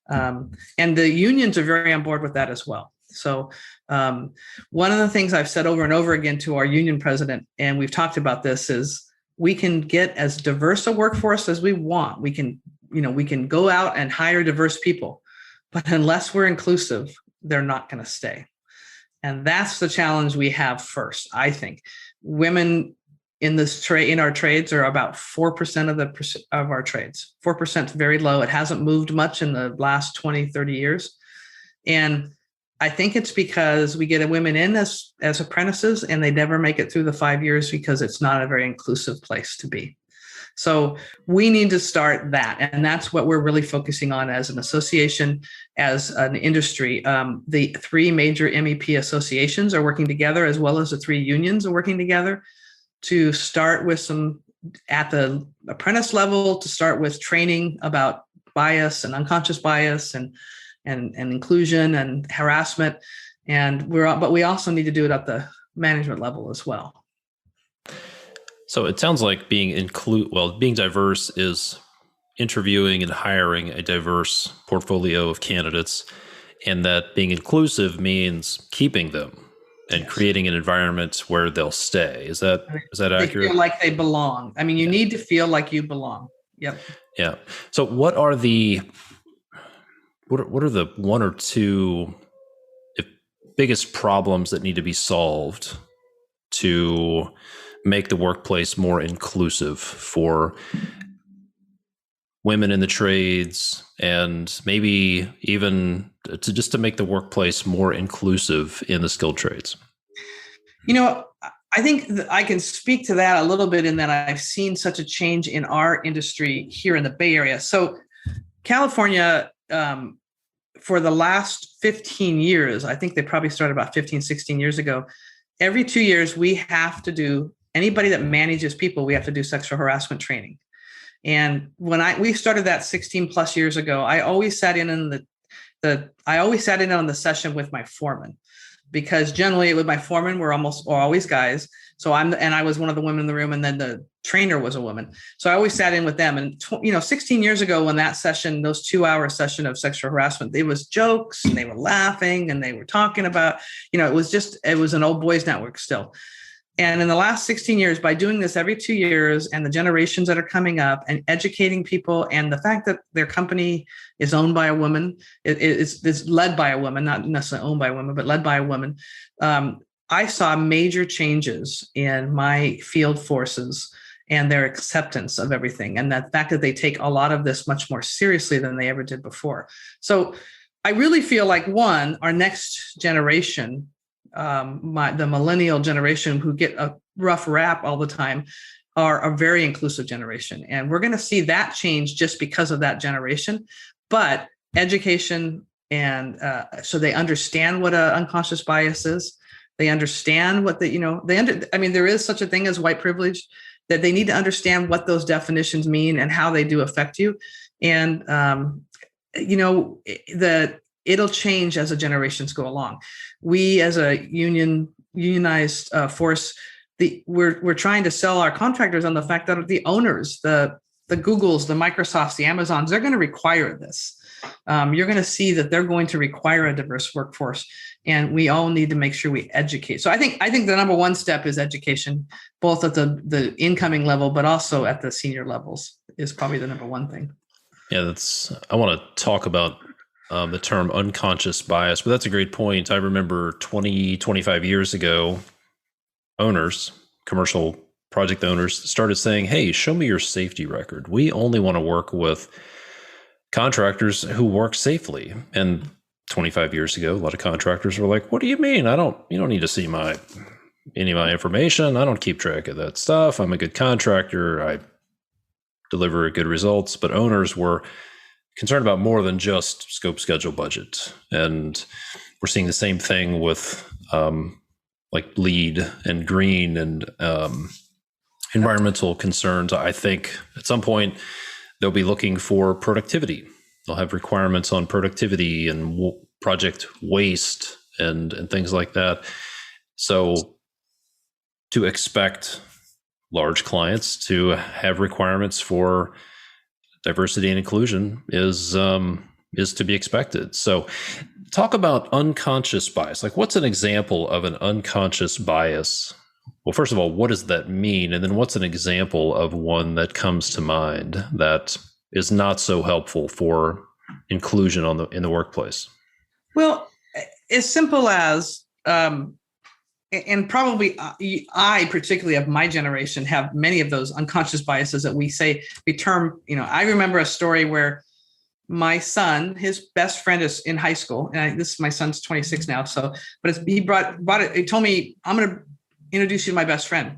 And the unions are very on board with that as well. So one of the things I've said over and over again to our union president, and we've talked about this, is we can get as diverse a workforce as we want. We can go out and hire diverse people, but unless we're inclusive, they're not going to stay. And that's the challenge we have first. I think women in our trades are about 4% of our trades. 4% is very low. It hasn't moved much in the last 20, 30 years. And I think it's because we get women in as apprentices and they never make it through the 5 years because it's not a very inclusive place to be. So we need to start that. And that's what we're really focusing on as an association, as an industry. The 3 major MEP associations are working together, as well as the 3 unions are working together to start with some at the apprentice level, to start with training about bias and unconscious bias and inclusion and harassment. But we also need to do it at the management level as well. So it sounds like being diverse is interviewing and hiring a diverse portfolio of candidates, and that being inclusive means keeping them and creating an environment where they'll stay. Is that accurate? They feel like they belong. I mean, you need to feel like you belong. Yep. Yeah. So what are the 1 or 2 biggest problems that need to be solved to make the workplace more inclusive for women in the trades, and maybe even to make the workplace more inclusive in the skilled trades? I think I can speak to that a little bit in that I've seen such a change in our industry here in the Bay Area. So California, for the last 15 years, I think they probably started about 15, 16 years ago, every 2 years, we have to do, anybody that manages people, we have to do sexual harassment training. And when we started that 16 plus years ago, I always sat in on the session with my foreman, because generally with my foreman, we're always guys. So I was one of the women in the room, and then the trainer was a woman. So I always sat in with them. And 16 years ago, when that session, those 2-hour session of sexual harassment, it was jokes and they were laughing and they were talking about, it was an old boys network still. And in the last 16 years, by doing this every 2 years, and the generations that are coming up and educating people, and the fact that their company is owned by a woman, it's led by a woman, not necessarily owned by a woman, but led by a woman. I saw major changes in my field forces and their acceptance of everything. And the fact that they take a lot of this much more seriously than they ever did before. So I really feel like, our next generation, the millennial generation, who get a rough rap all the time, are a very inclusive generation. And we're going to see that change just because of that generation. But education, and so they understand what an unconscious bias is. They understand what there is such a thing as white privilege, that they need to understand what those definitions mean and how they do affect you. And, it'll change as the generations go along. We, as a unionized force, we're trying to sell our contractors on the fact that the owners, the Googles, the Microsofts, the Amazons, they're going to require this. You're going to see that they're going to require a diverse workforce, and we all need to make sure we educate. So I think the number 1 step is education, both at the incoming level, but also at the senior levels, is probably the number 1 thing. Yeah, I want to talk about the term unconscious bias, but that's a great point. I remember 25 years ago, commercial project owners started saying, hey, show me your safety record. We only want to work with contractors who work safely. And 25 years ago, a lot of contractors were like, what do you mean? You don't need to see any of my information. I don't keep track of that stuff. I'm a good contractor. I deliver good results. But owners were concerned about more than just scope, schedule, budget. And we're seeing the same thing with like LEED and green and environmental concerns. I think at some point they'll be looking for productivity. They'll have requirements on productivity and project waste and things like that. So to expect large clients to have requirements for diversity and inclusion is to be expected. So talk about unconscious bias. Like, what's an example of an unconscious bias? Well, first of all, what does that mean? And then what's an example of one that comes to mind that is not so helpful for inclusion in the workplace? Well, as simple as, and probably I, particularly of my generation, have many of those unconscious biases that we term, I remember a story where my son, his best friend is in high school, and my son's 26 now. So, but he brought it. He told me, I'm going to introduce you to my best friend.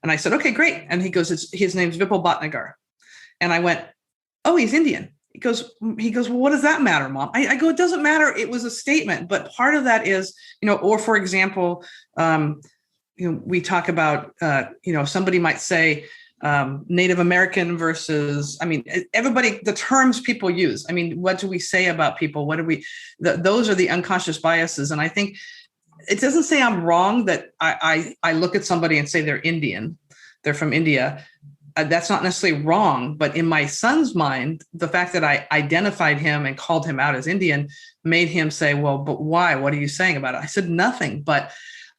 And I said, okay, great. And he goes, his name's Vipul Bhatnagar. And I went, oh, he's Indian. He goes, well, what does that matter, Mom? I go, it doesn't matter. It was a statement. But part of that is, or for example, we talk about, somebody might say, Native American versus, everybody, the terms people use. What do we say about people? Those are the unconscious biases. And I think it doesn't say I'm wrong that I look at somebody and say they're Indian, they're from India. That's not necessarily wrong. But in my son's mind, the fact that I identified him and called him out as Indian made him say, well, but why? What are you saying about it? I said, nothing. But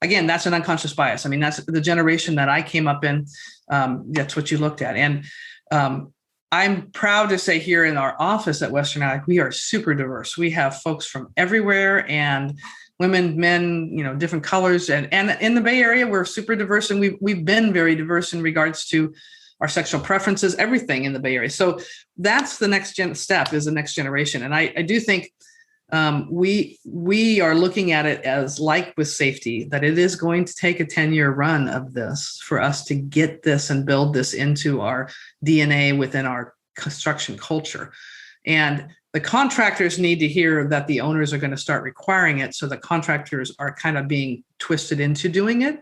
again, that's an unconscious bias. That's the generation that I came up in. That's what you looked at. And I'm proud to say here in our office at Western Ally, we are super diverse. We have folks from everywhere, and women, men, different colors. And in the Bay Area, we're super diverse. And we've been very diverse in regards to our sexual preferences, everything in the Bay Area. So that's the next step, is the next generation. And I do think we are looking at it as, like with safety, that it is going to take a 10-year run of this for us to get this and build this into our DNA within our construction culture. And the contractors need to hear that the owners are going to start requiring it. So the contractors are kind of being twisted into doing it.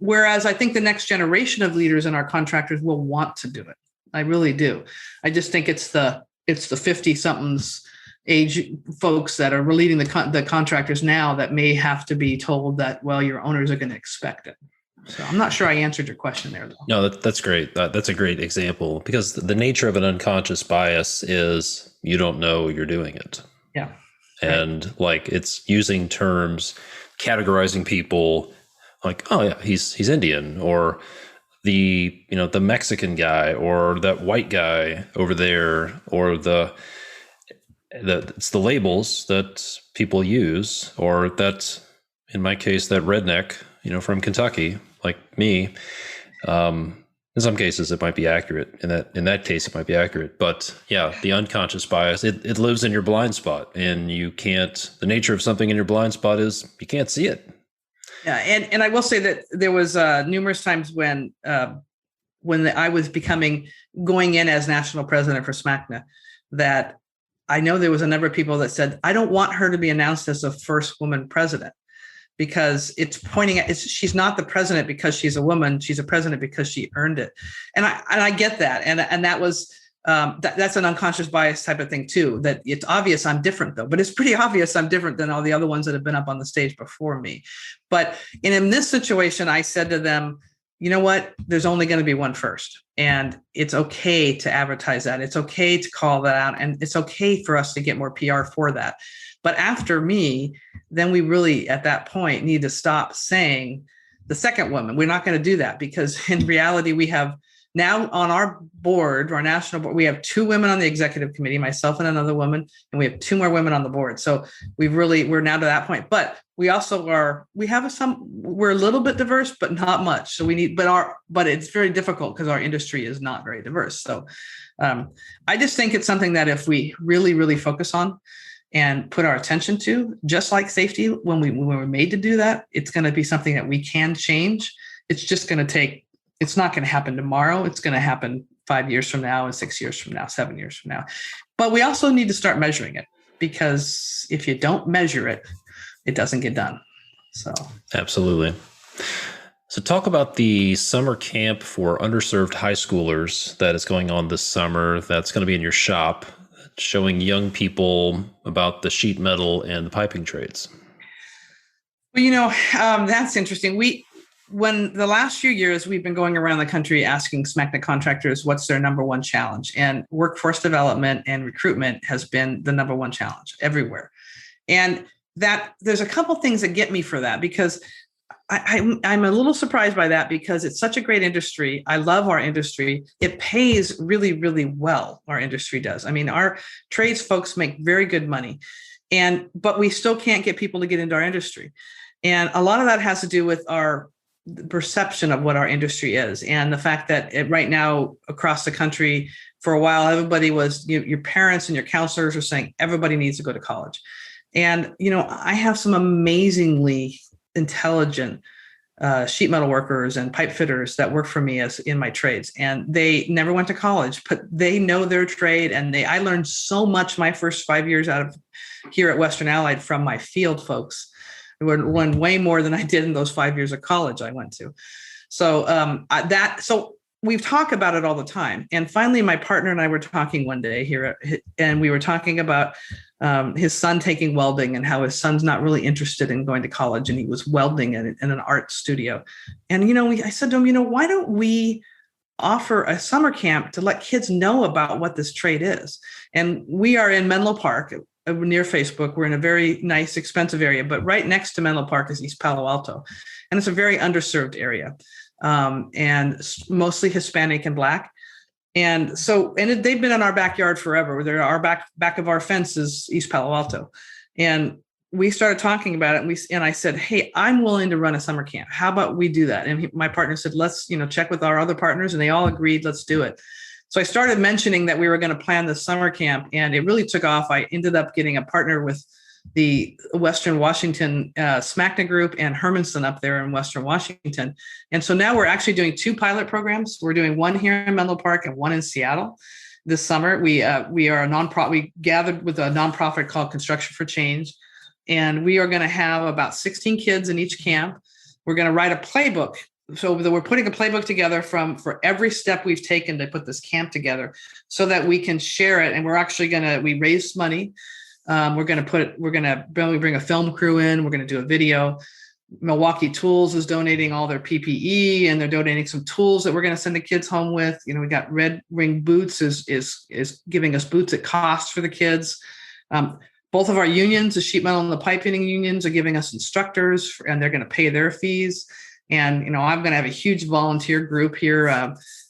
Whereas I think the next generation of leaders and our contractors will want to do it. I really do. I just think it's the 50-somethings age folks that are leading the contractors now that may have to be told that, well, your owners are going to expect it. So I'm not sure I answered your question there, though. No, that's great. That's a great example, because the nature of an unconscious bias is you don't know you're doing it. Yeah. And like, it's using terms, categorizing people like, oh yeah, he's Indian, or the Mexican guy, or that white guy over there, or it's the labels that people use, or that, in my case, that redneck, from Kentucky, like me. In some cases, it might be accurate. In that case, it might be accurate. But yeah, the unconscious bias, it lives in your blind spot, and the nature of something in your blind spot is you can't see it. Yeah, and I will say that there was numerous times when I was going in as national president for SMACNA, that I know there was a number of people that said, I don't want her to be announced as the first woman president, because it's pointing at, she's not the president because she's a woman. She's a president because she earned it. And I get that. And that was, that's an unconscious bias type of thing too, that it's obvious I'm different though, but it's pretty obvious I'm different than all the other ones that have been up on the stage before me. But in this situation, I said to them, you know what, there's only going to be one first, and it's okay to advertise that. It's okay to call that out. And it's okay for us to get more PR for that. But after me, then we really, at that point, need to stop saying the second woman. We're not going to do that, because in reality, we have now on our board, our national board, we have 2 women on the executive committee, myself and another woman, and we have 2 more women on the board. So we're now to that point. But we also we're a little bit diverse, but not much. So but it's very difficult because our industry is not very diverse. So I just think it's something that if we really, really focus on and put our attention to, just like safety, when we were made to do that, it's going to be something that we can change. It's just going to take, it's not going to happen tomorrow. It's going to happen 5 years from now, and 6 years from now, 7 years from now. But we also need to start measuring it, because if you don't measure it, it doesn't get done. So absolutely. So talk about the summer camp for underserved high schoolers that is going on this summer. That's going to be in your shop, showing young people about the sheet metal and the piping trades. Well, that's interesting. When the last few years, we've been going around the country asking SMACNA contractors what's their number one challenge, and workforce development and recruitment has been the number one challenge everywhere. And that there's a couple things that get me for that, because I'm a little surprised by that because it's such a great industry. I love our industry. It pays really, really well. Our industry does. I mean, our trades folks make very good money, but we still can't get people to get into our industry. And a lot of that has to do with our perception of what our industry is, and the fact that right now across the country, for a while, everybody was, your parents and your counselors were saying everybody needs to go to college. And, I have some amazingly intelligent sheet metal workers and pipe fitters that work for me as in my trades, and they never went to college, but they know their trade. And I learned so much my first 5 years out of here at Western Allied from my field folks. I learned way more than I did in those 5 years of college I went to. So so we've talked about it all the time. And finally, my partner and I were talking one day here, and we were talking about his son taking welding and how his son's not really interested in going to college, and he was welding in an art studio. And, I said to him, why don't we offer a summer camp to let kids know about what this trade is? And we are in Menlo Park, near Facebook. We're in a very nice, expensive area, but right next to Menlo Park is East Palo Alto. And it's a very underserved area, and mostly Hispanic and Black. And they've been in our backyard forever. They're our back of our fence is East Palo Alto. And we started talking about it, and I said, hey, I'm willing to run a summer camp. How about we do that? And my partner said, let's, check with our other partners, and they all agreed, let's do it. So I started mentioning that we were going to plan the summer camp, and it really took off. I ended up getting a partner with the Western Washington SMACNA group and Hermanson up there in Western Washington. And so now we're actually doing 2 pilot programs. We're doing one here in Menlo Park and one in Seattle this summer. We are a nonprofit. We gathered with a nonprofit called Construction for Change, and we are going to have about 16 kids in each camp. We're going to write a playbook. So we're putting a playbook together for every step we've taken to put this camp together so that we can share it. And we're actually we raised money. We're going to bring a film crew in. We're going to do a video. Milwaukee Tools is donating all their PPE, and they're donating some tools that we're going to send the kids home with. We got Red Ring Boots is giving us boots at cost for the kids. Both of our unions, the sheet metal and the pipe fitting unions, are giving us instructors, and they're going to pay their fees. And, I'm going to have a huge volunteer group here.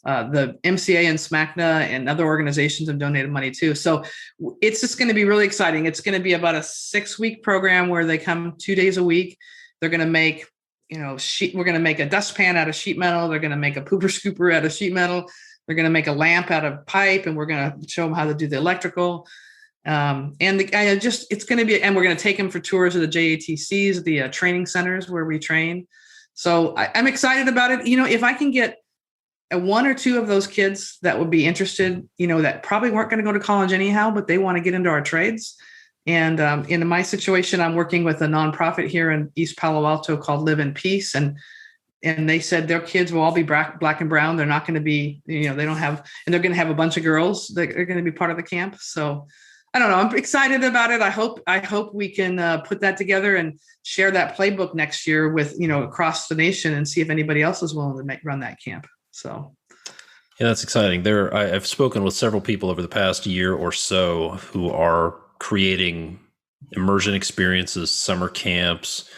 The MCA and SMACNA and other organizations have donated money too. So it's just going to be really exciting. It's going to be about a 6-week program where they come 2 days a week. They're going to make, we're going to make a dustpan out of sheet metal. They're going to make a pooper scooper out of sheet metal. They're going to make a lamp out of pipe, and we're going to show them how to do the electrical. It's going to be, and we're going to take them for tours of the JATCs, the training centers where we train. So I'm excited about it. If I can get 1 or 2 of those kids that would be interested, that probably weren't going to go to college anyhow, but they want to get into our trades. And in my situation, I'm working with a nonprofit here in East Palo Alto called Live in Peace. And they said their kids will all be black and brown. They're not going to be, they don't have, and they're going to have a bunch of girls that are going to be part of the camp. So I don't know. I'm excited about it. I hope we can put that together and share that playbook next year with, across the nation, and see if anybody else is willing to run that camp. So. Yeah, that's exciting. I've spoken with several people over the past year or so who are creating immersion experiences, summer camps.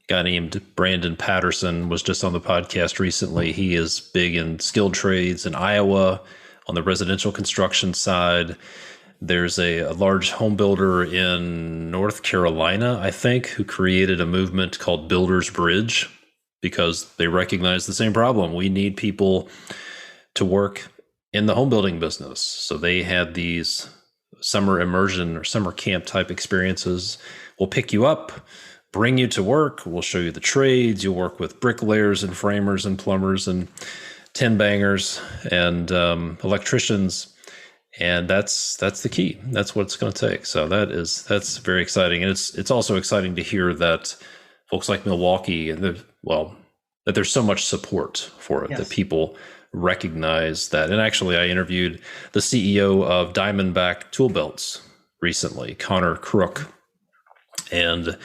A guy named Brandon Patterson was just on the podcast recently. He is big in skilled trades in Iowa on the residential construction side. There's a large home builder in North Carolina, I think, who created a movement called Builders Bridge because they recognize the same problem. We need people to work in the home building business. So they had these summer immersion or summer camp type experiences. We'll pick you up, bring you to work. We'll show you the trades. You'll work with bricklayers and framers and plumbers and tin bangers and electricians. And that's the key. That's what it's going to take. So that's very exciting. And it's also exciting to hear that folks like Milwaukee and that there's so much support for it, yes, that people recognize that. And actually, I interviewed the CEO of Diamondback Tool Belts recently, Connor Crook, and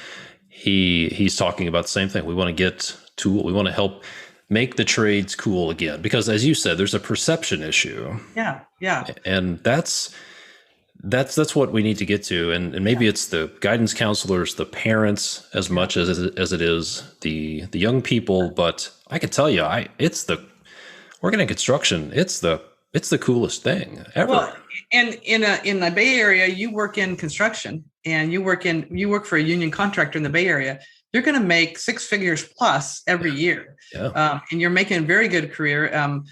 he's talking about the same thing. We want to help make the trades cool again, because as you said, there's a perception issue. Yeah. And that's That's what we need to get to, and maybe it's the guidance counselors, the parents, as much as it is the young people. But I can tell you, it's the working in construction. It's the coolest thing ever. Well, and in the Bay Area, you work in construction, and you work for a union contractor in the Bay Area. You're going to make six figures plus every year, and you're making a very good career.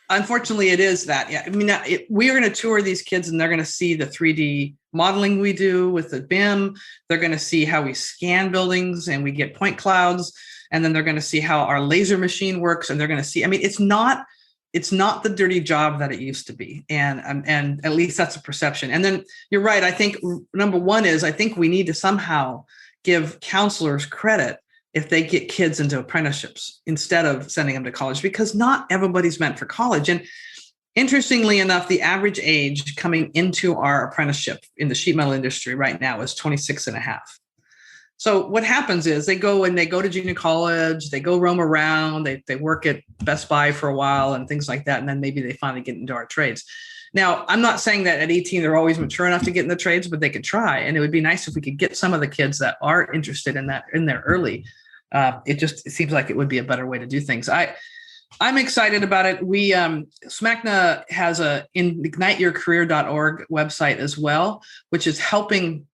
Unfortunately, it is that. Yeah, I mean, we are going to tour these kids, and they're going to see the 3D modeling we do with the BIM. They're going to see how we scan buildings and we get point clouds, and then they're going to see how our laser machine works, and they're going to see. I mean, it's not the dirty job that it used to be, and at least that's a perception. And then you're right. I think number one is I think we need to somehow give counselors credit if they get kids into apprenticeships instead of sending them to college, because not everybody's meant for college. And interestingly enough, the average age coming into our apprenticeship in the sheet metal industry right now is 26 and a half. So what happens is they go to junior college, they go roam around, they work at Best Buy for a while and things like that. And then maybe they finally get into our trades. Now, I'm not saying that at 18, they're always mature enough to get in the trades, but they could try. And it would be nice if we could get some of the kids that are interested in that in there early. It seems like it would be a better way to do things. I'm excited about it. We SMACNA has a igniteyourcareer.org website as well, which is helping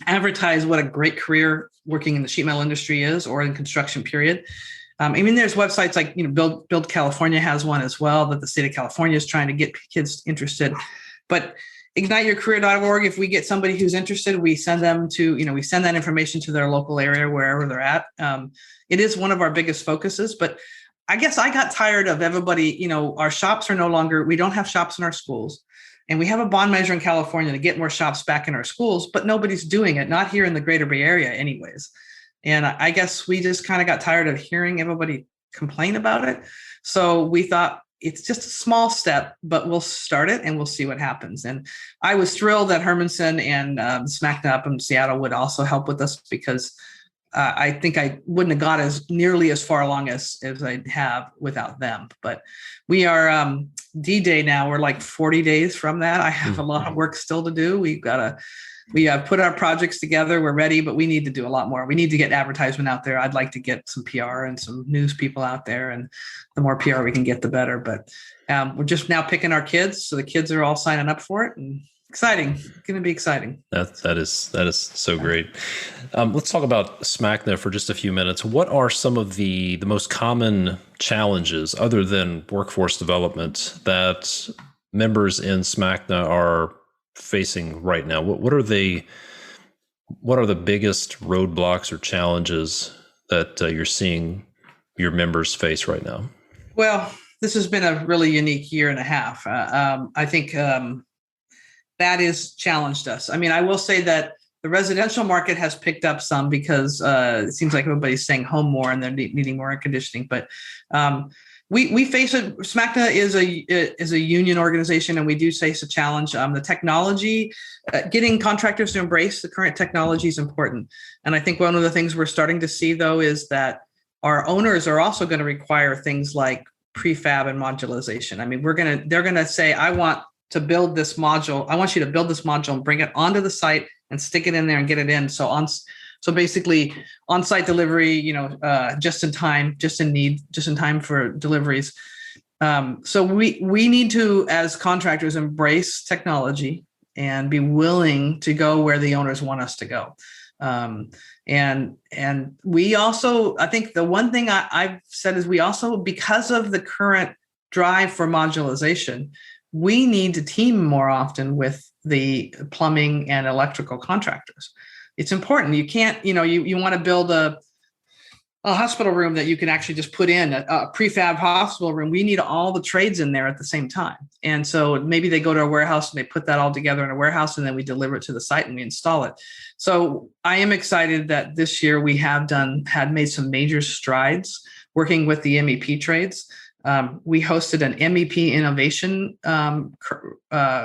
advertise what a great career working in the sheet metal industry is, or in construction period. I mean, there's websites like, Build California has one as well that the state of California is trying to get kids interested. But igniteyourcareer.org, if we get somebody who's interested, we send them to, we send that information to their local area, wherever they're at. It is one of our biggest focuses, but I guess I got tired of everybody, our shops are no longer, we don't have shops in our schools. And we have a bond measure in California to get more shops back in our schools, but nobody's doing it, not here in the greater Bay Area anyways. And I guess we just kind of got tired of hearing everybody complain about it. So we thought it's just a small step, but we'll start it and we'll see what happens. And I was thrilled that Hermanson and SMACNA up in Seattle would also help with us, because I think I wouldn't have got nearly as far along as I'd have without them. But we are D-Day now. We're like 40 days from that. I have a lot of work still to do. We put our projects together. We're ready, but we need to do a lot more. We need to get advertisement out there. I'd like to get some PR and some news people out there. And the more PR we can get, the better. But we're just now picking our kids. So the kids are all signing up for it. And exciting. It's going to be exciting. That is so great. Let's talk about SMACNA for just a few minutes. What are some of the most common challenges, other than workforce development, that members in SMACNA are facing right now? What are the biggest roadblocks or challenges that you're seeing your members face right now? Well, this has been a really unique year and a half. I think that has challenged us. I mean, I will say that the residential market has picked up some, because it seems like everybody's staying home more and they're needing more air conditioning. But we face it. SMACNA is a union organization, and we do face a challenge. The technology, getting contractors to embrace the current technology is important. And I think one of the things we're starting to see, though, is that our owners are also going to require things like prefab and modularization. I mean, they're going to say, I want to build this module. I want you to build this module and bring it onto the site and stick it in there and get it in. So basically on-site delivery, just in time for deliveries. So we need to, as contractors, embrace technology and be willing to go where the owners want us to go. And we also, I think the one thing I've said is we also, because of the current drive for modularization, we need to team more often with the plumbing and electrical contractors. It's important. You can't, you want to build a hospital room that you can actually just put in a prefab hospital room. We need all the trades in there at the same time. And so maybe they go to a warehouse and they put that all together in a warehouse, and then we deliver it to the site and we install it. So I am excited that this year we had made some major strides working with the MEP trades. We hosted an MEP innovation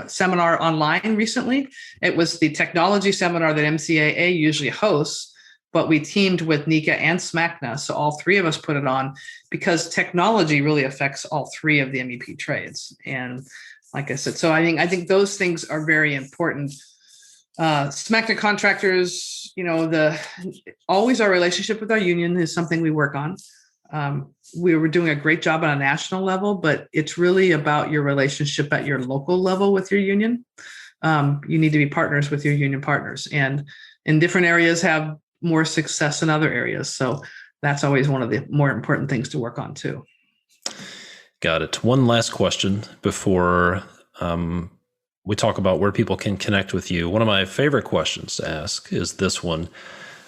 seminar online recently. It was the technology seminar that MCAA usually hosts, but we teamed with NECA and SMACNA. So all three of us put it on, because technology really affects all three of the MEP trades. And like I said. So I think those things are very important. SMACNA contractors, always our relationship with our union is something we work on. We were doing a great job on a national level, but it's really about your relationship at your local level with your union. You need to be partners with your union partners, and in different areas have more success than other areas. So that's always one of the more important things to work on too. Got it. One last question before we talk about where people can connect with you. One of my favorite questions to ask is this one.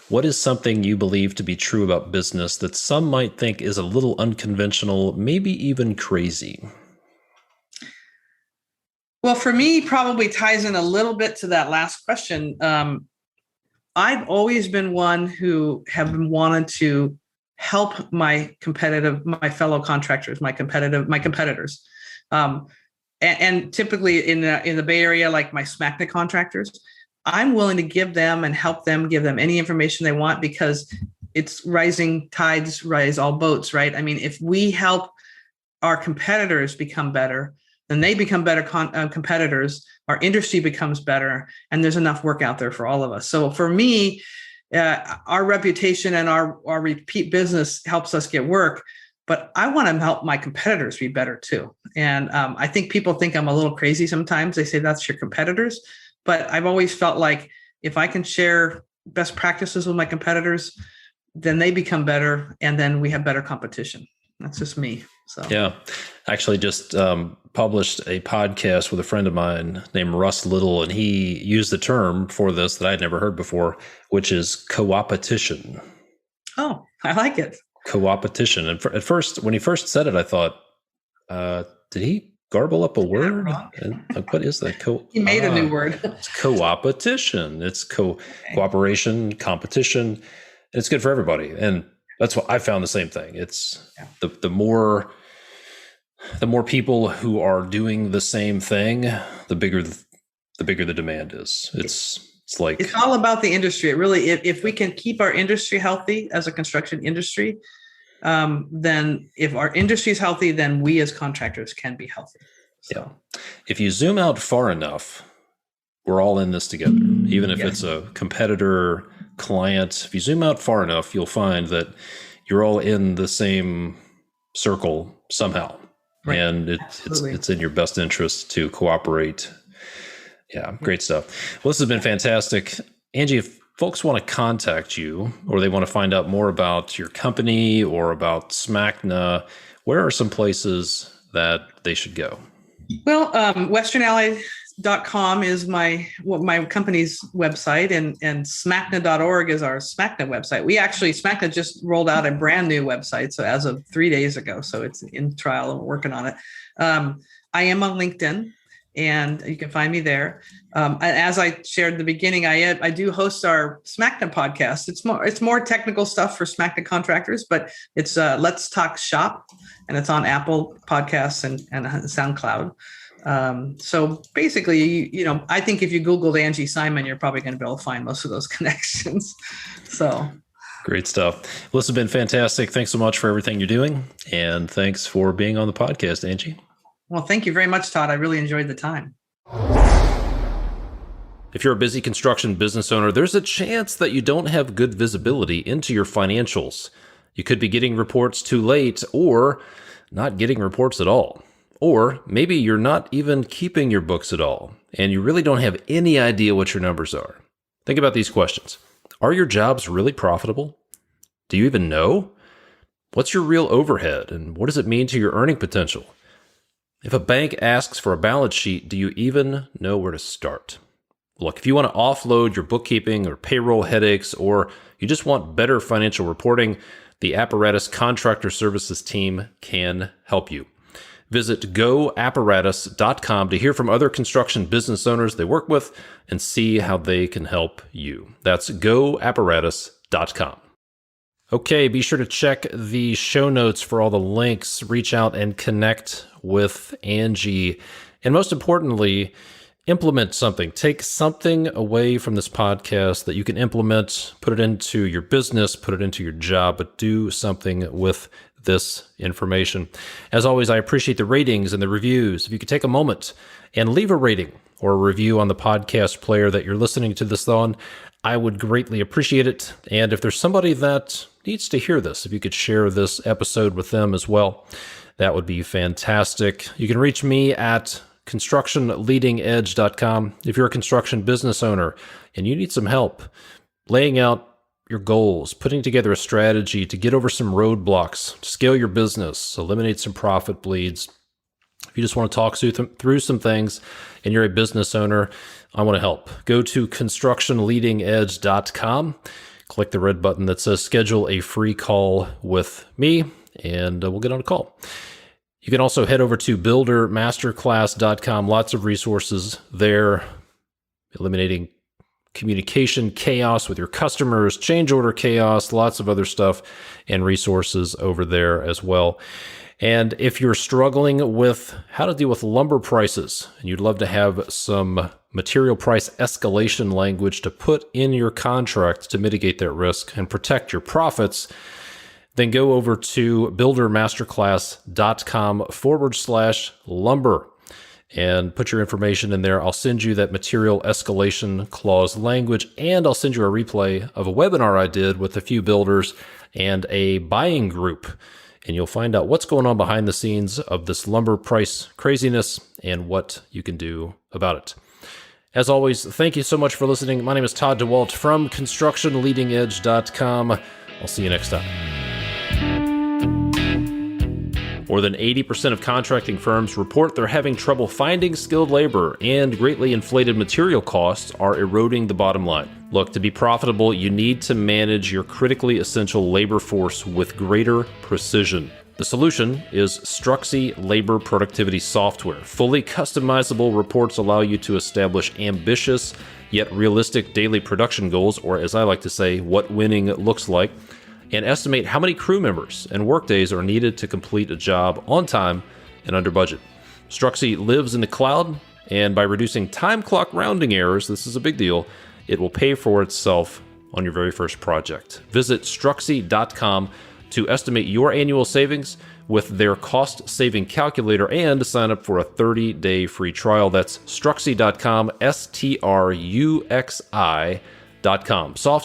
What is something you believe to be true about business that some might think is a little unconventional, maybe even crazy? Well, for me, probably ties in a little bit to that last question. I've always been one who have wanted to help my fellow contractors, my competitors. And typically in the Bay Area, like my SMACNA contractors, I'm willing to give them and help them, give them any information they want, because it's rising tides rise all boats, right? I mean, if we help our competitors become better, then they become better competitors, our industry becomes better, and there's enough work out there for all of us. So for me, our reputation and our repeat business helps us get work, but I want to help my competitors be better too. And I think people think I'm a little crazy sometimes. They say that's your competitors. But I've always felt like if I can share best practices with my competitors, then they become better, and then we have better competition. That's just me. So yeah, I actually just published a podcast with a friend of mine named Russ Little, and he used the term for this that I'd never heard before, which is co-opetition. Oh, I like it. Co-opetition. And at first, when he first said it, I thought, did he garble up a word? And like, what is that? He made a new word. It's co-opetition. It's cooperation, competition, and it's good for everybody. And that's what I found the same thing. It's the more people who are doing the same thing, the bigger the demand is. It's all about the industry. It really, if we can keep our industry healthy as a construction industry, then if our industry is healthy, then we as contractors can be healthy. So. Yeah. If you zoom out far enough, we're all in this together. Even if it's a competitor, client, if you zoom out far enough, you'll find that you're all in the same circle somehow. Right. And it's in your best interest to cooperate. Yeah, great stuff. Well, this has been fantastic. Angie, if folks want to contact you or they want to find out more about your company or about SMACNA, where are some places that they should go? Well, westernallied.com is my company's website, and smacna.org is our SMACNA website. SMACNA just rolled out a brand new website, so as of 3 days ago, so it's in trial and we're working on it. I am on LinkedIn, and you can find me there. As I shared at the beginning, I do host our SMACNA podcast. It's more technical stuff for SMACNA contractors, but it's Let's Talk Shop, and it's on Apple Podcasts and SoundCloud. So basically, I think if you Googled Angie Simon, you're probably going to be able to find most of those connections. So great stuff. Well, this has been fantastic. Thanks so much for everything you're doing, and thanks for being on the podcast, Angie. Well, thank you very much, Todd. I really enjoyed the time. If you're a busy construction business owner, there's a chance that you don't have good visibility into your financials. You could be getting reports too late or not getting reports at all. Or maybe you're not even keeping your books at all, and you really don't have any idea what your numbers are. Think about these questions. Are your jobs really profitable? Do you even know? What's your real overhead, and what does it mean to your earning potential? If a bank asks for a balance sheet, do you even know where to start? Look, if you want to offload your bookkeeping or payroll headaches, or you just want better financial reporting, the Apparatus Contractor Services team can help you. Visit goapparatus.com to hear from other construction business owners they work with and see how they can help you. That's goapparatus.com. Okay, be sure to check the show notes for all the links. Reach out and connect with Angie. And most importantly, implement something. Take something away from this podcast that you can implement, put it into your business, put it into your job, but do something with this information. As always, I appreciate the ratings and the reviews. If you could take a moment and leave a rating or a review on the podcast player that you're listening to this on, I would greatly appreciate it. And if there's somebody that needs to hear this, if you could share this episode with them as well, that would be fantastic. You can reach me at constructionleadingedge.com. If you're a construction business owner and you need some help laying out your goals, putting together a strategy to get over some roadblocks, to scale your business, eliminate some profit bleeds. If you just want to talk through some things and you're a business owner, I want to help. Go to constructionleadingedge.com, click the red button that says schedule a free call with me, and we'll get on a call. You can also head over to buildermasterclass.com. Lots of resources there, eliminating communication chaos with your customers, change order chaos, lots of other stuff and resources over there as well. And if you're struggling with how to deal with lumber prices and you'd love to have some material price escalation language to put in your contract to mitigate that risk and protect your profits, then go over to buildermasterclass.com/lumber. and put your information in there. I'll send you that material escalation clause language, and I'll send you a replay of a webinar I did with a few builders and a buying group. And you'll find out what's going on behind the scenes of this lumber price craziness and what you can do about it. As always, thank you so much for listening. My name is Todd DeWalt from ConstructionLeadingEdge.com. I'll see you next time. More than 80% of contracting firms report they're having trouble finding skilled labor, and greatly inflated material costs are eroding the bottom line. Look, to be profitable, you need to manage your critically essential labor force with greater precision. The solution is Struxy Labor Productivity Software. Fully customizable reports allow you to establish ambitious yet realistic daily production goals, or as I like to say, what winning looks like, and estimate how many crew members and workdays are needed to complete a job on time and under budget. Struxy lives in the cloud, and by reducing time clock rounding errors, this is a big deal, it will pay for itself on your very first project. Visit Struxy.com to estimate your annual savings with their cost-saving calculator and sign up for a 30-day free trial. That's Struxy.com, Struxi.com. Software